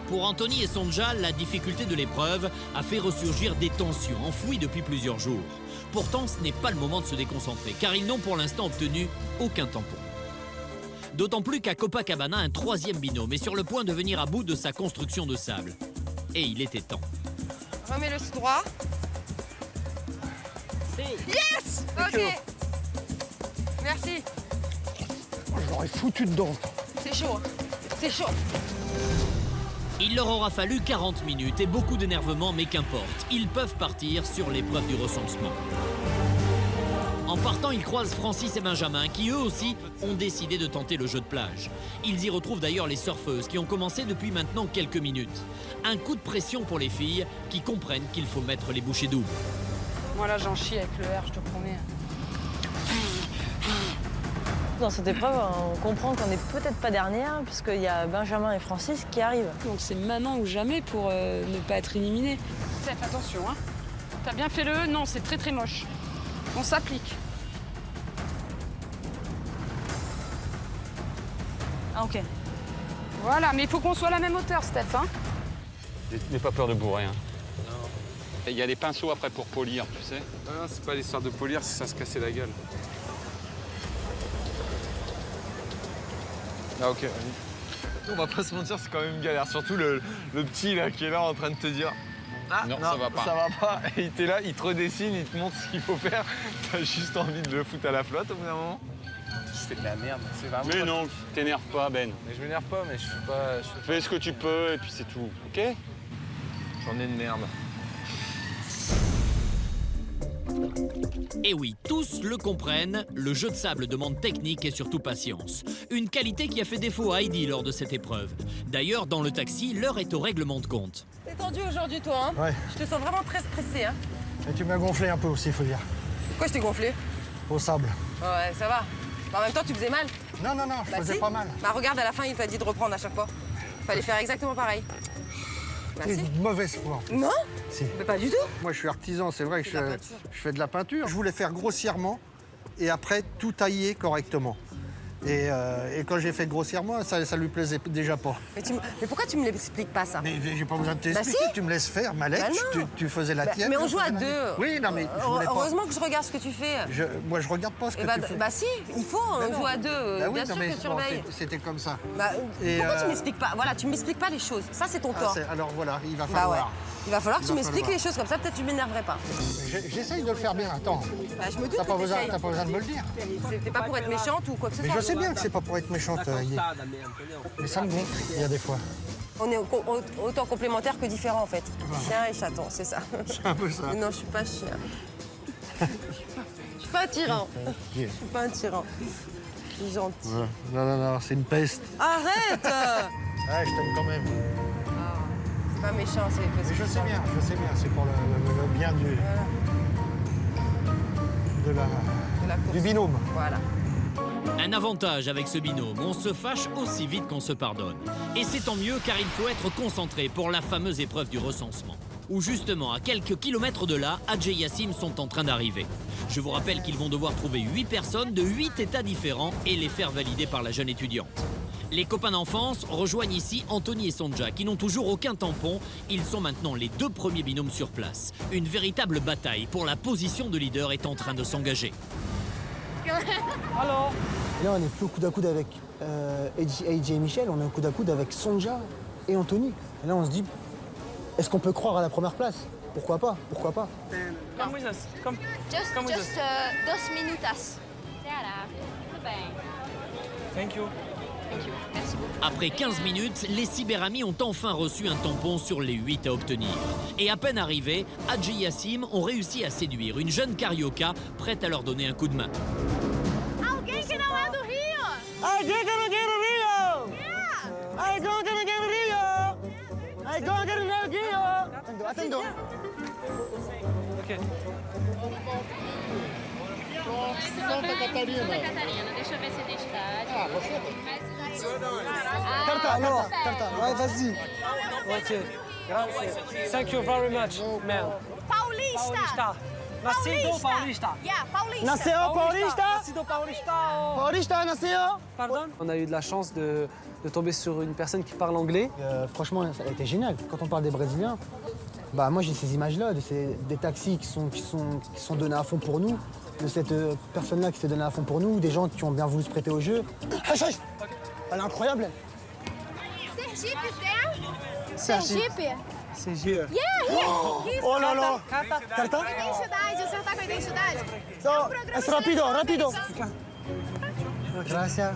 Pour Anthony et Sonja, la difficulté de l'épreuve a fait ressurgir des tensions enfouies depuis plusieurs jours. Pourtant, ce n'est pas le moment de se déconcentrer, car ils n'ont pour l'instant obtenu aucun tampon. D'autant plus qu'à Copacabana, un 3e binôme est sur le point de venir à bout de sa construction de sable. Et il était temps. Remets-le droit. Yes! Ok. Merci. J'aurais foutu dedans. C'est chaud. C'est chaud. Il leur aura fallu 40 minutes et beaucoup d'énervement, mais qu'importe. Ils peuvent partir sur l'épreuve du recensement. En partant, ils croisent Francis et Benjamin, qui eux aussi ont décidé de tenter le jeu de plage. Ils y retrouvent d'ailleurs les surfeuses, qui ont commencé depuis maintenant quelques minutes. Un coup de pression pour les filles, qui comprennent qu'il faut mettre les bouchées doubles. Moi là, j'en chie avec le R, je te promets. Dans cette épreuve, on comprend qu'on n'est peut-être pas dernière, puisqu'il y a Benjamin et Francis qui arrivent. Donc c'est maintenant ou jamais pour ne pas être éliminé. Steph, attention, hein. T'as bien fait le E? Non, c'est très très moche. On s'applique. Ah, ok. Voilà, mais il faut qu'on soit à la même hauteur, Steph, hein. N'aie pas peur de bourrer. Hein. Il y a des pinceaux après pour polir, tu sais. Non, c'est pas l'histoire de polir, c'est ça se casser la gueule. Ah ok, on va pas se mentir, c'est quand même une galère. Surtout le petit là qui est là en train de te dire ah non, ça va pas. Ça va pas. Et il était là, il te redessine, il te montre ce qu'il faut faire. T'as juste envie de le foutre à la flotte au bout d'un moment. Je fais de la merde, c'est vraiment. Mais non, t'énerve pas Ben. Mais je m'énerve pas, mais je fais pas. Fais ce que tu peux et puis c'est tout, ok? J'en ai de merde. Et oui, tous le comprennent, le jeu de sable demande technique et surtout patience. Une qualité qui a fait défaut à Heidi lors de cette épreuve. D'ailleurs, dans le taxi, l'heure est au règlement de compte. T'es tendu aujourd'hui, toi, hein? Ouais. Je te sens vraiment très stressé, hein? Et tu m'as gonflé un peu aussi, il faut dire. Pourquoi je t'ai gonflé? Au sable. Ouais, ça va. En même temps, tu faisais mal. Non, non, non, je faisais pas mal. Bah regarde, à la fin, il t'a dit de reprendre à chaque fois. Fallait faire exactement pareil. Bah, C'est si. de mauvaise foi. Non. Si. Mais pas du tout. Moi, je suis artisan, c'est vrai que je fais de la peinture. Je voulais faire grossièrement et après tout tailler correctement. Et quand j'ai fait grossièrement, ça lui plaisait déjà pas. Mais pourquoi tu me l'expliques pas, ça? Mais j'ai pas besoin de t'expliquer, Bah si. tu me laisses faire ma lettre, tu faisais la tienne. Mais on je joue à faisais la deux. mienne. Oui, non, mais je voulais pas. Heureusement que je regarde ce que tu fais. Moi, je regarde pas ce que tu fais. Bah si, il faut, on joue à deux. Bah oui, Bien non, sûr mais que tu surveilles. c'était comme ça. Bah, Et, pourquoi tu m'expliques pas? Voilà, tu m'expliques pas les choses. Ça, c'est ton tort. Alors voilà, il va Bah falloir. ouais. Il va falloir que Il tu va m'expliques falloir. les choses comme ça, peut-être tu m'énerverais pas. J'essaye de le faire bien, attends. Bah, je me doute T'as pas que besoin t'essayes. de me le dire. C'était pas pour être méchante ou quoi que ce Mais soit. je sais bien que c'est pas pour être méchante, Guy. Mais ça me gonfle, il y a des fois. On est autant complémentaires que différents en fait. Chien et chaton, c'est ça. C'est un peu ça. Mais non, je suis pas chien. Je suis pas un tyran. Je suis pas un tyran. Je suis gentil. Voilà. Non, non, non, c'est une peste. Arrête. Ouais, je t'aime quand même. C'est pas méchant, c'est parce Mais que je sais bien, c'est pour le bien du binôme. Voilà. Un avantage avec ce binôme, on se fâche aussi vite qu'on se pardonne. Et c'est tant mieux car il faut être concentré pour la fameuse épreuve du recensement. Où justement, à quelques kilomètres de là, Hadj et Yassim sont en train d'arriver. Je vous rappelle qu'ils vont devoir trouver 8 personnes de 8 états différents et les faire valider par la jeune étudiante. Les copains d'enfance rejoignent ici Anthony et Sonja qui n'ont toujours aucun tampon. Ils sont maintenant les 2 premiers binômes sur place. Une véritable bataille pour la position de leader est en train de s'engager. Alors Et là, on n'est plus au coude à coude avec AJ et Michel, on est au coude à coude avec Sonja et Anthony. Et là, on se dit, est-ce qu'on peut croire à la première place? Pourquoi pas? Pourquoi pas? Come with us. Come. Just 2 minutas. Thank you. Après 15 minutes, les cyberamis ont enfin reçu un tampon sur les 8 à obtenir. Et à peine arrivés, Hadj et Yassim ont réussi à séduire une jeune carioca prête à leur donner un coup de main. Alguém que não é do Rio! Alguém que não é do Rio! Alguém que não é do Rio! Alguém que não é do Rio! Attends. Ok. Santa Catarina, deixa eu ver se a identidade. Carta, vai, vas-y. Ok. Grazie. Thank you very much, man. Paulista! Nascido Paulista. Yeah, Paulista! Nasceu Paulista! Nascido Paulista. Paulista, nasceu! Pardon? On a eu de la chance de tomber sur une personne qui parle anglais. Franchement, ça a été génial. Quand on parle des Brésiliens, bah moi j'ai ces images-là, des taxis qui sont donnés à fond pour nous, de cette personne-là qui s'est donnée à fond pour nous, des gens qui ont bien voulu se prêter au jeu. Elle est incroyable, elle. Sergipe? Sergipe. Yeah, here! Oh là là! Carta? Carta? Identidade, o senhor tá com a identidade? Es rapido! Gracias.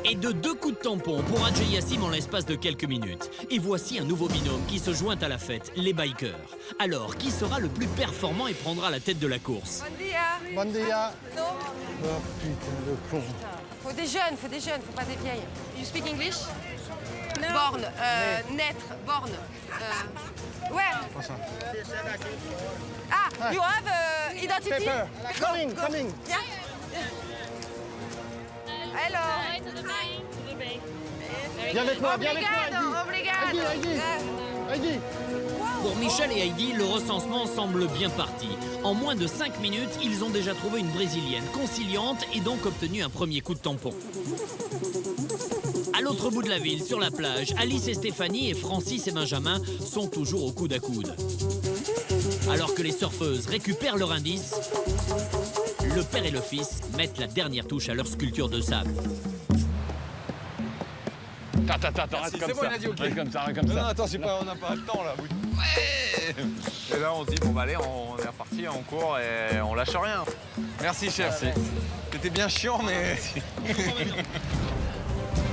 Et de 2 coups de tampon pour Hadj et Yassim en l'espace de quelques minutes. Et voici un nouveau binôme qui se joint à la fête, les bikers. Alors, qui sera le plus performant et prendra la tête de la course? Bon dia. Non. Oh putain, le con. Faut des jeunes, faut pas des vieilles. You speak English? Born, naître, born. Ouais. Ah, you have identity? Paper. Coming. Yeah. Hello. Viens avec moi, Obrigado. Heidi. Pour Michel et Heidi, le recensement semble bien parti. En moins de 5 minutes, ils ont déjà trouvé une Brésilienne conciliante et donc obtenu un premier coup de tampon. À l'autre bout de la ville, sur la plage, Alice et Stéphanie et Francis et Benjamin sont toujours au coude à coude. Alors que les surfeuses récupèrent leur indice, le père et le fils mettent la dernière touche à leur sculpture de sable. Attends, reste comme C'est bon, ça. il a dit ok. Reste comme ça. Non, attends, on n'a pas le temps là. Ouais. Et là, on se dit, bon, bah allez, on est reparti, on court et on lâche rien. Merci, chef. C'était bien chiant, mais.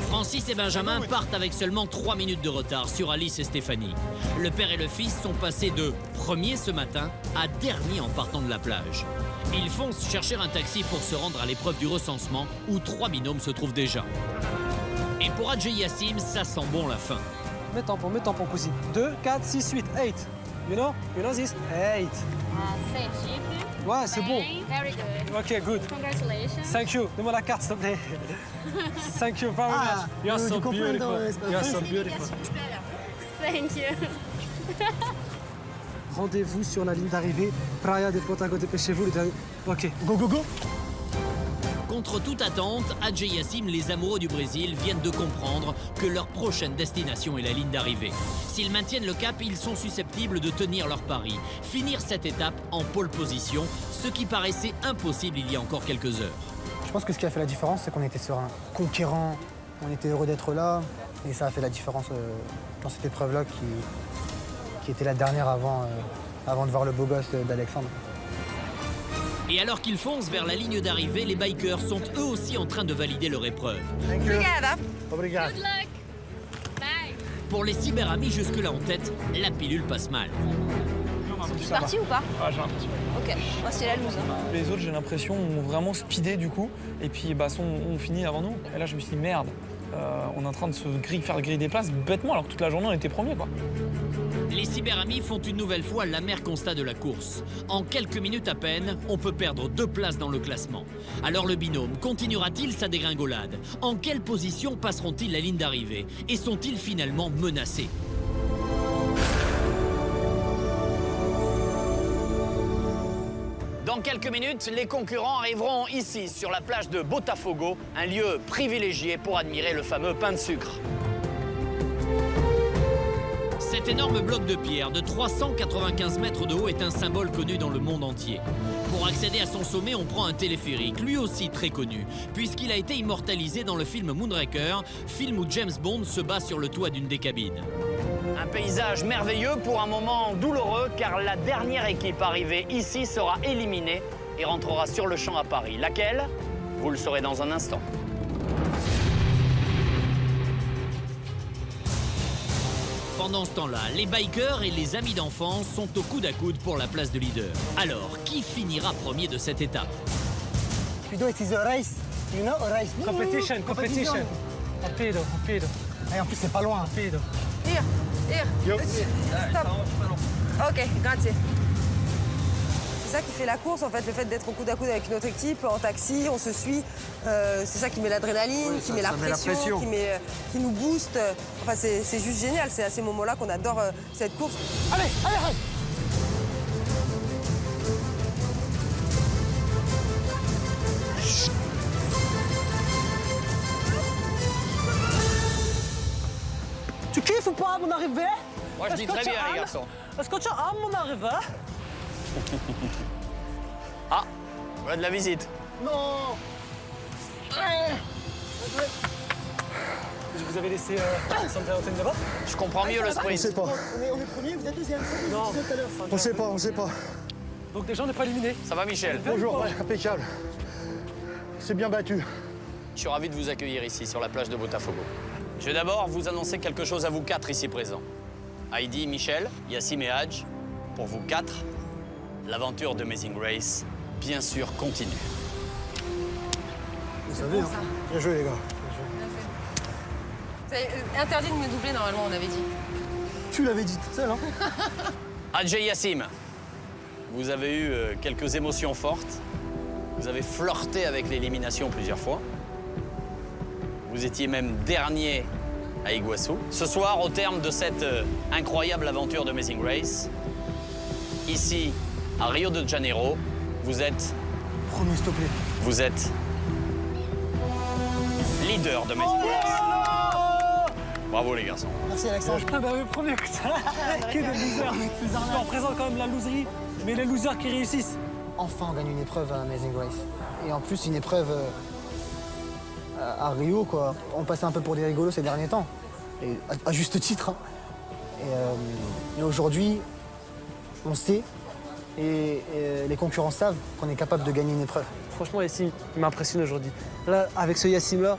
Francis et Benjamin partent avec seulement 3 minutes de retard sur Alice et Stéphanie. Le père et le fils sont passés de premier ce matin à dernier en partant de la plage. Ils foncent chercher un taxi pour se rendre à l'épreuve du recensement où 3 binômes se trouvent déjà. Et pour Hadj et Yassim, ça sent bon la fin. Mets tampon, cousine. 2, 4, 6, 8, 8. You know this? 8. Ouais, c'est bon. Very good. Ok, good. Congratulations. Thank you. Donne-moi la carte, s'il te plaît. Thank you very much. You are so beautiful. You are so beautiful. Thank you. Rendez-vous sur la ligne d'arrivée. Praia de Potago, dépêchez-vous. Ok, go, go, go. Contre toute attente, Adjei Yassim, les amoureux du Brésil, viennent de comprendre que leur prochaine destination est la ligne d'arrivée. S'ils maintiennent le cap, ils sont susceptibles de tenir leur pari, finir cette étape en pole position, ce qui paraissait impossible il y a encore quelques heures. Je pense que ce qui a fait la différence, c'est qu'on était serein, conquérant, on était heureux d'être là, et ça a fait la différence dans cette épreuve-là qui était la dernière avant de voir le beau gosse d'Alexandre. Et alors qu'ils foncent vers la ligne d'arrivée, les bikers sont eux aussi en train de valider leur épreuve. Obrigado. Good luck. Bye. Pour les cyberamis jusque-là en tête, la pilule passe mal. Tu es parti ou pas? Ah, j'ai l'impression. Ok, moi c'est la loose. Hein. Les autres, j'ai l'impression, ont vraiment speedé du coup. Et puis, ont fini avant nous. Et là, je me suis dit, merde, on est en train de faire le grille des places bêtement, alors que toute la journée, on était premiers, quoi. Les cyberamis font une nouvelle fois l'amer constat de la course. En quelques minutes à peine, on peut perdre 2 places dans le classement. Alors le binôme continuera-t-il sa dégringolade? En quelle position passeront-ils la ligne d'arrivée? Et sont-ils finalement menacés? Dans quelques minutes, les concurrents arriveront ici, sur la plage de Botafogo, un lieu privilégié pour admirer le fameux pain de sucre. Cet énorme bloc de pierre de 395 mètres de haut est un symbole connu dans le monde entier. Pour accéder à son sommet, on prend un téléphérique, lui aussi très connu, puisqu'il a été immortalisé dans le film Moonraker, film où James Bond se bat sur le toit d'une des cabines. Un paysage merveilleux pour un moment douloureux, car la dernière équipe arrivée ici sera éliminée et rentrera sur le champ à Paris. Laquelle? Vous le saurez dans un instant. Pendant ce temps-là, les bikers et les amis d'enfance sont au coude à coude pour la place de leader. Alors, qui finira premier de cette étape? Pido, it is a race. You know, a race. Competition. Rapido. Et en plus, c'est pas loin. Rapido. Here. Stop. Ok, grazie. C'est ça qui fait la course, en fait, le fait d'être au coude à coude avec une autre équipe, en taxi, on se suit. C'est ça qui met l'adrénaline, Oui, qui met la pression, qui nous booste. Enfin, c'est juste génial, c'est à ces moments-là qu'on adore cette course. Allez. Tu kiffes ou pas mon arrivée? Moi, je dis très bien, les garçons. Est-ce que tu aimes mon arrivée? Ah, voilà de la visite. Non. Je vous avais laissé Sandra Hotel là-bas. Je comprends mieux le sprint. On sait pas. On est premier, vous êtes deuxième. Non. On sait pas. Donc déjà, on n'est pas éliminé. Ça va, Michel? Bonjour, ouais, impeccable. C'est bien battu. Je suis ravi de vous accueillir ici, sur la plage de Botafogo. Je vais d'abord vous annoncer quelque chose à vous 4 ici présents. Heidi, Michel, Yassim et Hadj, pour vous 4, l'aventure d'Amazing Race, bien sûr, continue. Vous savez, hein. Bien joué, les gars. C'est interdit de me doubler, normalement, on avait dit. Tu l'avais dit tout seul, hein. Adjei Yassim, vous avez eu quelques émotions fortes. Vous avez flirté avec l'élimination plusieurs fois. Vous étiez même dernier à Iguaçu. Ce soir, au terme de cette incroyable aventure d'Amazing Race, ici, à Rio de Janeiro, vous êtes... Premier, s'il te plaît. Vous êtes... leader d'Amazing Race. Bravo, les garçons. Merci, Alexandre. Ah bah oui, premier que ça. Que des losers. On représente quand même la loserie, mais les losers qui réussissent. Enfin, on gagne une épreuve à Amazing Race. Et en plus, une épreuve à Rio, quoi. On passait un peu pour des rigolos ces derniers temps. Et à juste titre. Hein. Et aujourd'hui, on sait, et les concurrents savent qu'on est capable de gagner une épreuve. Franchement, Yassim, il m'impressionne aujourd'hui. Là, avec ce Yassim-là,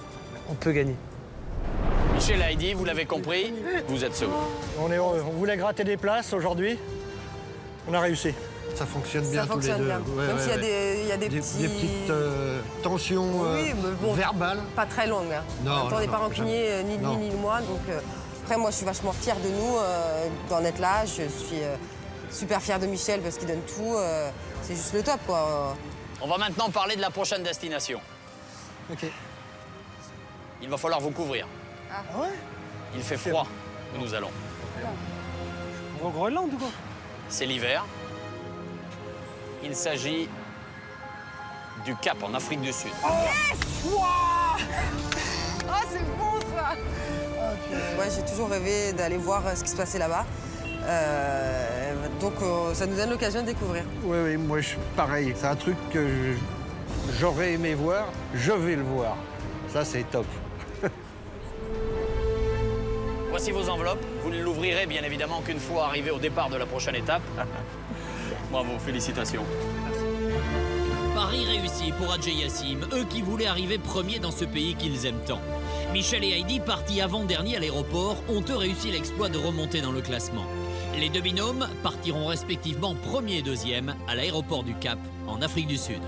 on peut gagner. Michel et Heidi, vous l'avez compris, vous êtes second. On est heureux. On voulait gratter des places aujourd'hui. On a réussi. Ça fonctionne bien tous les deux. Bien. Ouais, Même ouais, s'il y a des petites tensions verbales. Pas très longues. Hein. Non, en même temps, on n'est pas non, rancunier, ni lui ni moi. Donc, après, moi, je suis vachement fière de nous d'en être là. Je suis super fier de Michel parce qu'il donne tout. C'est juste le top, quoi. On va maintenant parler de la prochaine destination. Ok. Il va falloir vous couvrir. Ah ouais? Il fait froid où nous allons. Au Groenland ou quoi? C'est l'hiver. Il s'agit du Cap en Afrique du Sud. Yes! Wow! Oh, c'est bon, ça! Ouais, j'ai toujours rêvé d'aller voir ce qui se passait là-bas. Donc, ça nous donne l'occasion de découvrir. Oui, oui, moi, pareil. C'est un truc que j'aurais aimé voir. Je vais le voir. Ça, c'est top. Voici vos enveloppes. Vous ne l'ouvrirez bien évidemment qu'une fois arrivé au départ de la prochaine étape. Bravo, félicitations. Pari réussi pour Adjei Yassim, eux qui voulaient arriver premiers dans ce pays qu'ils aiment tant. Michel et Heidi, partis avant-dernier à l'aéroport, ont eux réussi l'exploit de remonter dans le classement. Les deux binômes partiront respectivement premier et deuxième à l'aéroport du Cap, en Afrique du Sud.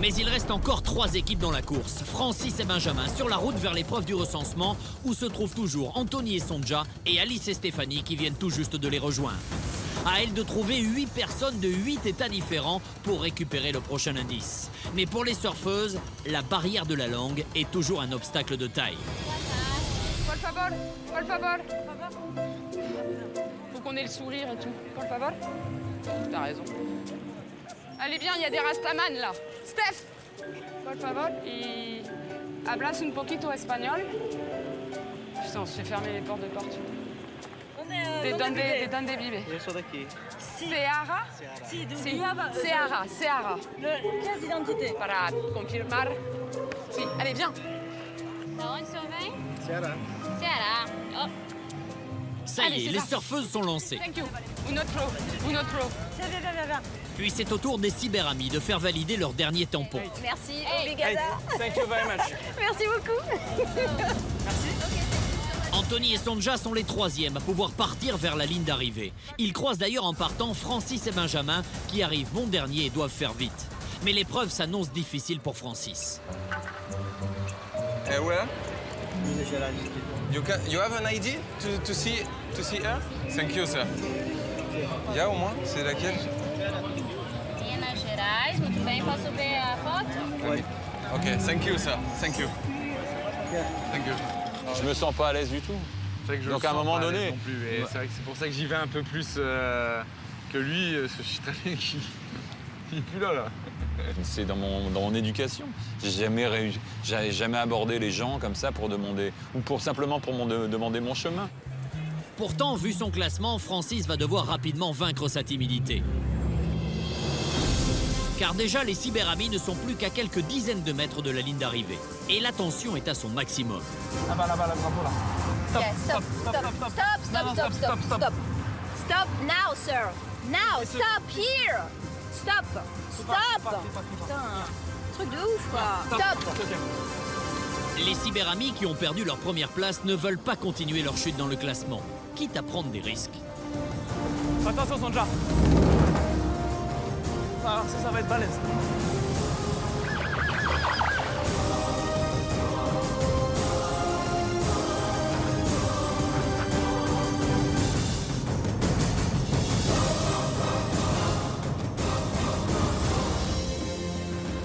Mais il reste encore 3 équipes dans la course. Francis et Benjamin sur la route vers l'épreuve du recensement où se trouvent toujours Anthony et Sonja et Alice et Stéphanie qui viennent tout juste de les rejoindre. À elles de trouver 8 personnes de 8 états différents pour récupérer le prochain indice. Mais pour les surfeuses, la barrière de la langue est toujours un obstacle de taille. Por favor, por favor. Faut qu'on ait le sourire et tout. Por favor. T'as raison. Allez bien, il y a des rastaman là. Steph, por favor. Y hablas un poquito espagnol. Putain, on se fait fermer les portes de partout. ¿De dónde vive? Yo soy de aquí. Seara? Sí, de Sí. Guiaba. Seara. Le pièce d'identité. Para confirmar. Sí, allez, viens. Da onde o senhor vem? Ceará. Ceará. Oh. Ça Allez, y est, c'est les parti. surfeuses sont lancées. Thank you. Un autre row. Viens. Puis c'est au tour des cyberamis de faire valider leur dernier tampon. Merci, Hey, obrigada. thank you very much. Merci beaucoup. Anthony et Sonja sont les 3e à pouvoir partir vers la ligne d'arrivée. Ils croisent d'ailleurs en partant Francis et Benjamin qui arrivent bon dernier et doivent faire vite. Mais l'épreuve s'annonce difficile pour Francis. Where? You have an ID to see her? Thank you, sir. Il y a au moins, c'est laquelle? Minas Gerais, muito bem. Posso ver a foto? Oui. Ok, thank you, sir. Thank you. Thank you. Je me sens pas à l'aise du tout. C'est vrai que je Donc le à un sens moment pas à l'aise donné, non plus. Et c'est vrai que c'est pour ça que j'y vais un peu plus que lui. Parce que je suis très bien qu'il n'est plus là. c'est dans mon éducation. J'ai jamais abordé les gens comme ça pour demander, ou simplement pour demander mon chemin. Pourtant, vu son classement, Francis va devoir rapidement vaincre sa timidité. Car déjà, les cyberamis ne sont plus qu'à quelques dizaines de mètres de la ligne d'arrivée. Et la tension est à son maximum. Là-bas, bravo là. Stop. Stop now, sir. Now, stop here. Stop. Putain, truc de ouf, quoi. Stop. Les cyberamis qui ont perdu leur première place ne veulent pas continuer leur chute dans le classement, quitte à prendre des risques. Attention, Sonja. Alors ça va être balèze.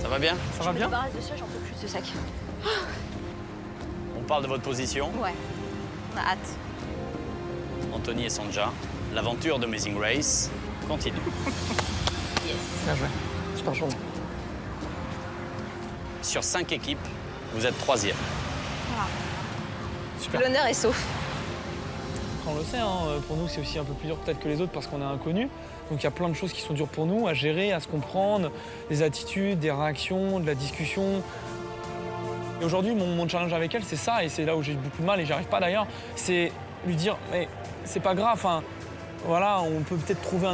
Ça va bien? Ça va bien? Je me débarrasse de ça, j'en peux plus de ce sac. On parle de votre position. Ouais, on a hâte. Anthony et Sonja, l'aventure de Amazing Race continue. Yes. Bien joué. Super chaud. Sur 5 équipes, vous êtes 3e. Super. L'honneur est sauf. On le sait, hein, pour nous c'est aussi un peu plus dur peut-être que les autres parce qu'on est inconnus. Donc il y a plein de choses qui sont dures pour nous à gérer, à se comprendre, des attitudes, des réactions, de la discussion. Et aujourd'hui, mon challenge avec elle, c'est ça, et c'est là où j'ai beaucoup de mal et j'y arrive pas d'ailleurs, c'est lui dire, mais c'est pas grave, hein, voilà, on peut peut-être trouver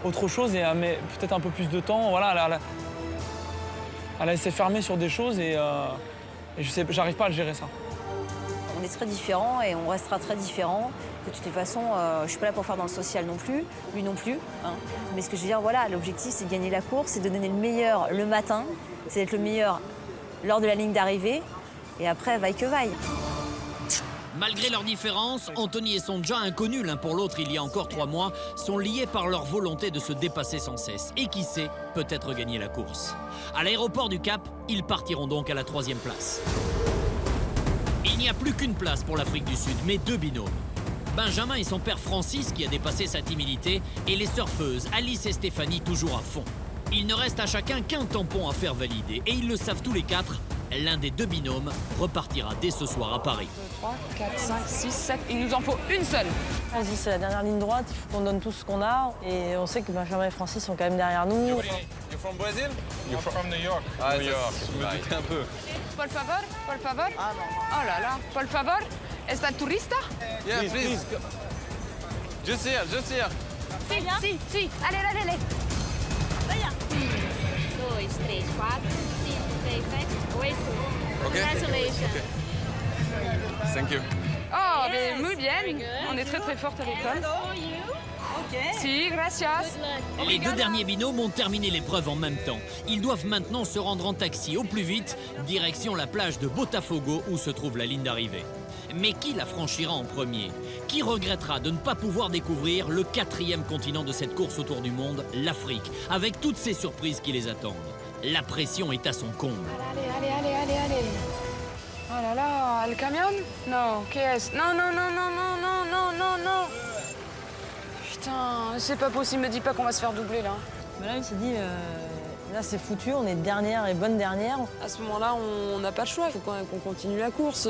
autre chose et mais peut-être un peu plus de temps, voilà, à la laisser fermer sur des choses et j'arrive pas à le gérer ça. On est très différents et on restera très différents. De toutes les façons, je suis pas là pour faire dans le social non plus, lui non plus. Hein. Mais ce que je veux dire, voilà, l'objectif c'est de gagner la course, c'est de donner le meilleur le matin, c'est d'être le meilleur lors de la ligne d'arrivée et après, vaille que vaille. Malgré leurs différences, Anthony et son déjà inconnus l'un pour l'autre il y a encore 3 mois, sont liés par leur volonté de se dépasser sans cesse. Et qui sait, peut-être gagner la course. À l'aéroport du Cap, ils partiront donc à la 3e place. Il n'y a plus qu'une place pour l'Afrique du Sud, mais 2 binômes. Benjamin et son père Francis, qui a dépassé sa timidité, et les surfeuses Alice et Stéphanie, toujours à fond. Il ne reste à chacun qu'un tampon à faire valider, et ils le savent tous les 4, l'un des 2 binômes repartira dès ce soir à Paris. 3, 4, 5, 6, 7, il nous en faut une seule. Vas-y, c'est la dernière ligne droite, il faut qu'on donne tout ce qu'on a. Et on sait que Benjamin et Francis sont quand même derrière nous. You're from Brazil? You're from New York. Ah, New York, je me doutais un peu. Por favor, por favor. Oh là là, por favor. ¿Está turista? Yeah, please. Just here, just here. Si, si. Allez, allez, allez. 2, 3, 4, 5, 6, 7, 8. Okay. Congratulations. Thank you. Oh, mais muy bien. On est très très forte à l'école. Si, gracias. Les 2 derniers binômes ont terminé l'épreuve en même temps. Ils doivent maintenant se rendre en taxi au plus vite, direction la plage de Botafogo où se trouve la ligne d'arrivée. Mais qui la franchira en premier? Qui regrettera de ne pas pouvoir découvrir le 4e continent de cette course autour du monde, l'Afrique, avec toutes ces surprises qui les attendent? La pression est à son comble. Allez, allez, allez, allez, allez. Oh là là, le camion? Non, qu'est-ce? Non, non, non, non, non, non, non, non, non. Putain, c'est pas possible, me dis pas qu'on va se faire doubler là. Mais là, il s'est dit, là c'est foutu, on est dernière et bonne dernière. À ce moment-là, on n'a pas le choix, il faut quand même qu'on continue la course.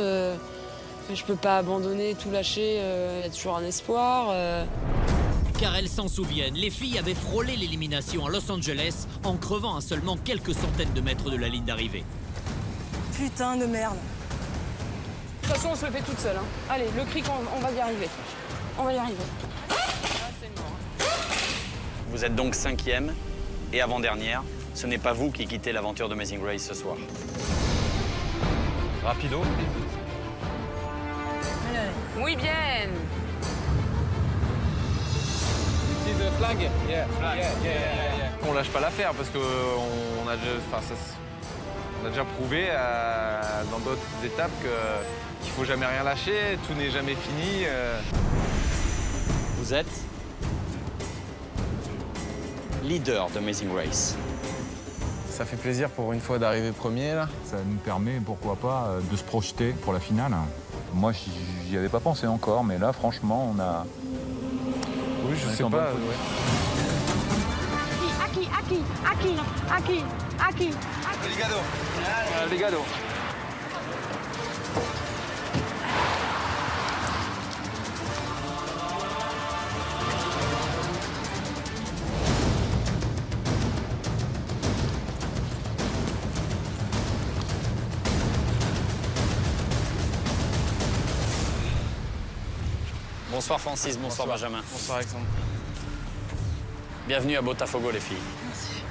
Je peux pas abandonner, tout lâcher, il y a toujours un espoir. Car elles s'en souviennent, les filles avaient frôlé l'élimination à Los Angeles en crevant à seulement quelques centaines de mètres de la ligne d'arrivée. Putain de merde. De toute façon, on se le fait toute seule. Hein. Allez, le cric, on va y arriver. On va y arriver. Vous êtes donc 5e et avant-dernière. Ce n'est pas vous qui quittez l'aventure de Amazing Race ce soir. Rapido. Muy bien. See the flag? Yeah, flag. Yeah. On lâche pas l'affaire parce qu'on a déjà, on a déjà prouvé dans d'autres étapes qu'il faut jamais rien lâcher, tout n'est jamais fini. Vous êtes leader d'Amazing Race. Ça fait plaisir pour une fois d'arriver premier là. Ça nous permet, pourquoi pas, de se projeter pour la finale. Moi, j'y avais pas pensé encore, mais là, franchement, on a... Oui, je sais pas. Aquí. Ligado. Bonsoir Francis, bonsoir Benjamin. Bonsoir Alexandre. Bienvenue à Botafogo les filles. Merci.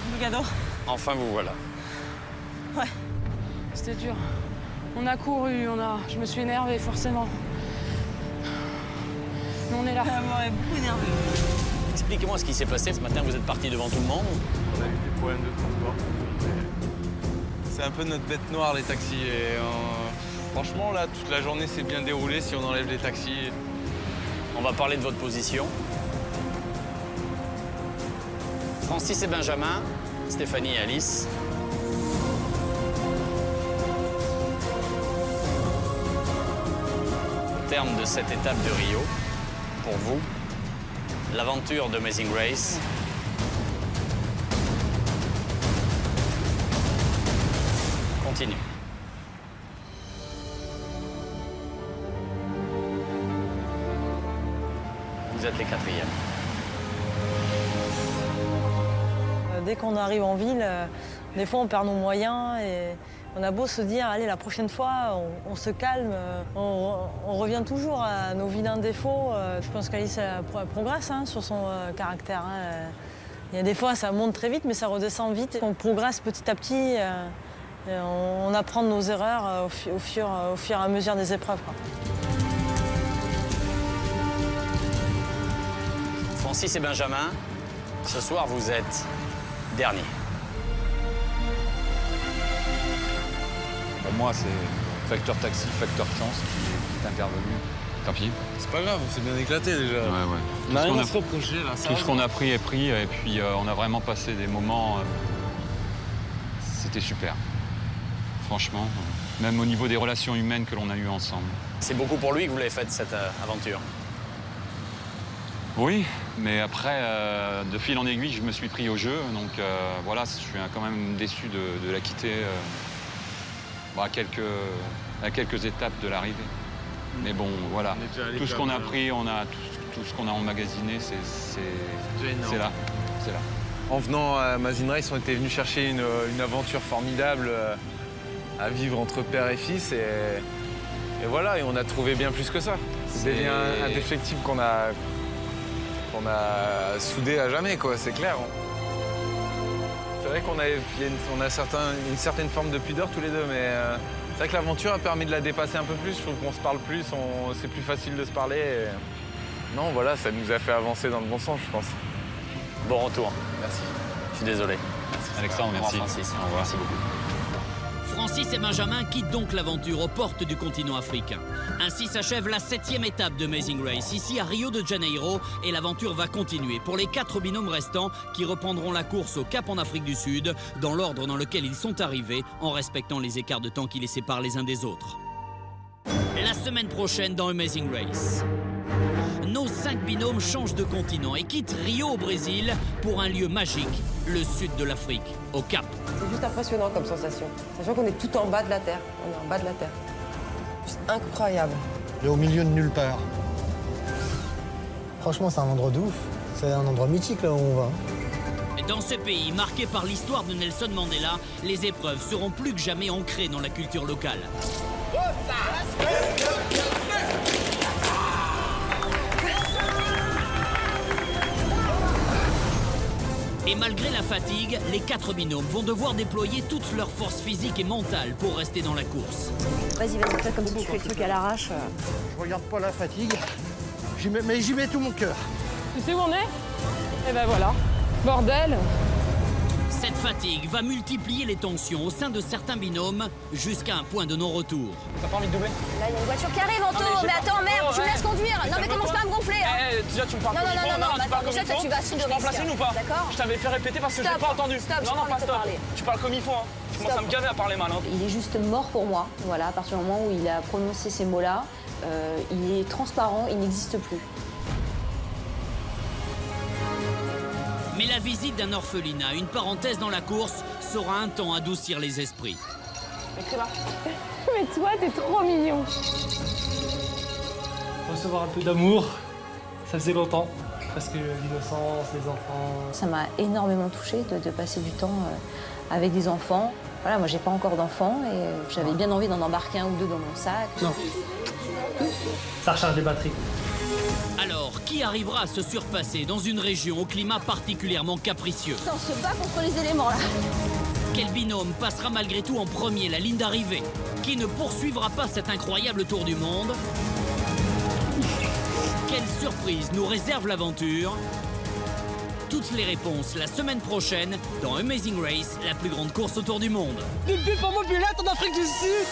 Obrigado. Enfin vous voilà. Ouais. C'était dur. On a couru, je me suis énervée forcément. Mais on est là. On est beaucoup énervés. Expliquez-moi ce qui s'est passé ce matin, vous êtes parti devant tout le monde. On a eu des problèmes de transport. C'est un peu notre bête noire les taxis. Et, franchement là, toute la journée s'est bien déroulée si on enlève les taxis. On va parler de votre position. Francis et Benjamin, Stéphanie et Alice. Au terme de cette étape de Rio, pour vous, l'aventure d'Amazing Race continue. Vous êtes les 4e. Dès qu'on arrive en ville, des fois on perd nos moyens et on a beau se dire, allez, la prochaine fois, on se calme, on revient toujours à nos vilains défauts. Je pense qu'Alice progresse sur son caractère. Il y a des fois, ça monte très vite, mais ça redescend vite. On progresse petit à petit, on apprend de nos erreurs au fur et à mesure des épreuves. Francis et Benjamin, ce soir, vous êtes derniers. Pour moi, facteur taxi, facteur chance qui est intervenu. Tant pis. C'est pas grave, on s'est bien éclaté déjà. Ouais. On a rien à se reprocher là. Tout ce qu'on a pris est pris et puis on a vraiment passé des moments. C'était super. Franchement, même au niveau des relations humaines que l'on a eues ensemble. C'est beaucoup pour lui que vous l'avez faite, cette aventure. Oui, mais après, de fil en aiguille, je me suis pris au jeu. Donc voilà, je suis quand même déçu de la quitter à quelques étapes de l'arrivée. Mais bon, voilà, tout ce qu'on a pris, tout ce qu'on a emmagasiné, c'est là. En venant à Amazing Race, on était venus chercher une aventure formidable à vivre entre père et fils. Et voilà, et on a trouvé bien plus que ça. C'est devenu un défectif qu'on a soudé à jamais, quoi, c'est clair. C'est vrai qu'on a une certaine forme de pudeur tous les deux, mais c'est vrai que l'aventure a permis de la dépasser un peu plus. Je trouve qu'on se parle plus, c'est plus facile de se parler. Non, voilà, ça nous a fait avancer dans le bon sens, je pense. Bon retour. Merci. Je suis désolé. Merci. Alexandre, merci. Francis. Au revoir. Merci beaucoup. Francis et Benjamin quittent donc l'aventure aux portes du continent africain. Ainsi s'achève la 7e étape de Amazing Race, ici à Rio de Janeiro, et l'aventure va continuer pour les 4 binômes restants qui reprendront la course au Cap en Afrique du Sud, dans l'ordre dans lequel ils sont arrivés, en respectant les écarts de temps qui les séparent les uns des autres. La semaine prochaine dans Amazing Race, nos 5 binômes changent de continent et quittent Rio au Brésil pour un lieu magique, le sud de l'Afrique, au Cap. C'est juste impressionnant comme sensation. Sachant qu'on est tout en bas de la Terre. On est en bas de la Terre. Juste incroyable. Et au milieu de nulle part. Franchement, c'est un endroit de ouf. C'est un endroit mythique là où on va. Dans ce pays marqué par l'histoire de Nelson Mandela, les épreuves seront plus que jamais ancrées dans la culture locale. Et malgré la fatigue, les 4 binômes vont devoir déployer toute leur force physique et mentale pour rester dans la course. Vas-y, fais comme si tu fais le truc à l'arrache. Je regarde pas la fatigue, mais j'y mets tout mon cœur. Tu sais où on est? Eh ben voilà. Bordel! Cette fatigue va multiplier les tensions au sein de certains binômes jusqu'à un point de non-retour. T'as pas envie de doubler? Là, il y a une voiture qui arrive, Anto. Mais attends, merde, tu me laisses conduire. Non, mais commence pas à me gonfler. Déjà, tu me parles comme il faut. Non, déjà, tu vas assumer Je peux en placer une ou pas? D'accord. Je t'avais fait répéter parce que je l'ai pas entendu. Stop, non, pas stop. Tu parles comme il faut. Tu commences à me gaver à parler mal. Il est juste mort pour moi. Voilà, à partir du moment où il a prononcé ces mots-là, il est transparent, il n'existe plus. Mais la visite d'un orphelinat, une parenthèse dans la course, saura un temps adoucir les esprits. Mais toi, t'es trop mignon. Recevoir un peu d'amour, ça faisait longtemps. Parce que l'innocence, les enfants... Ça m'a énormément touchée de passer du temps avec des enfants. Voilà, moi j'ai pas encore d'enfants et j'avais bien envie d'en embarquer un ou deux dans mon sac. Non. Ça recharge les batteries. Alors, qui arrivera à se surpasser dans une région au climat particulièrement capricieux? On se bat contre les éléments là. Quel binôme passera malgré tout en premier la ligne d'arrivée? Qui ne poursuivra pas cet incroyable tour du monde? Quelle surprise nous réserve l'aventure? Toutes les réponses la semaine prochaine dans Amazing Race, la plus grande course autour du monde. Une pub pour mobilette en Afrique du Sud.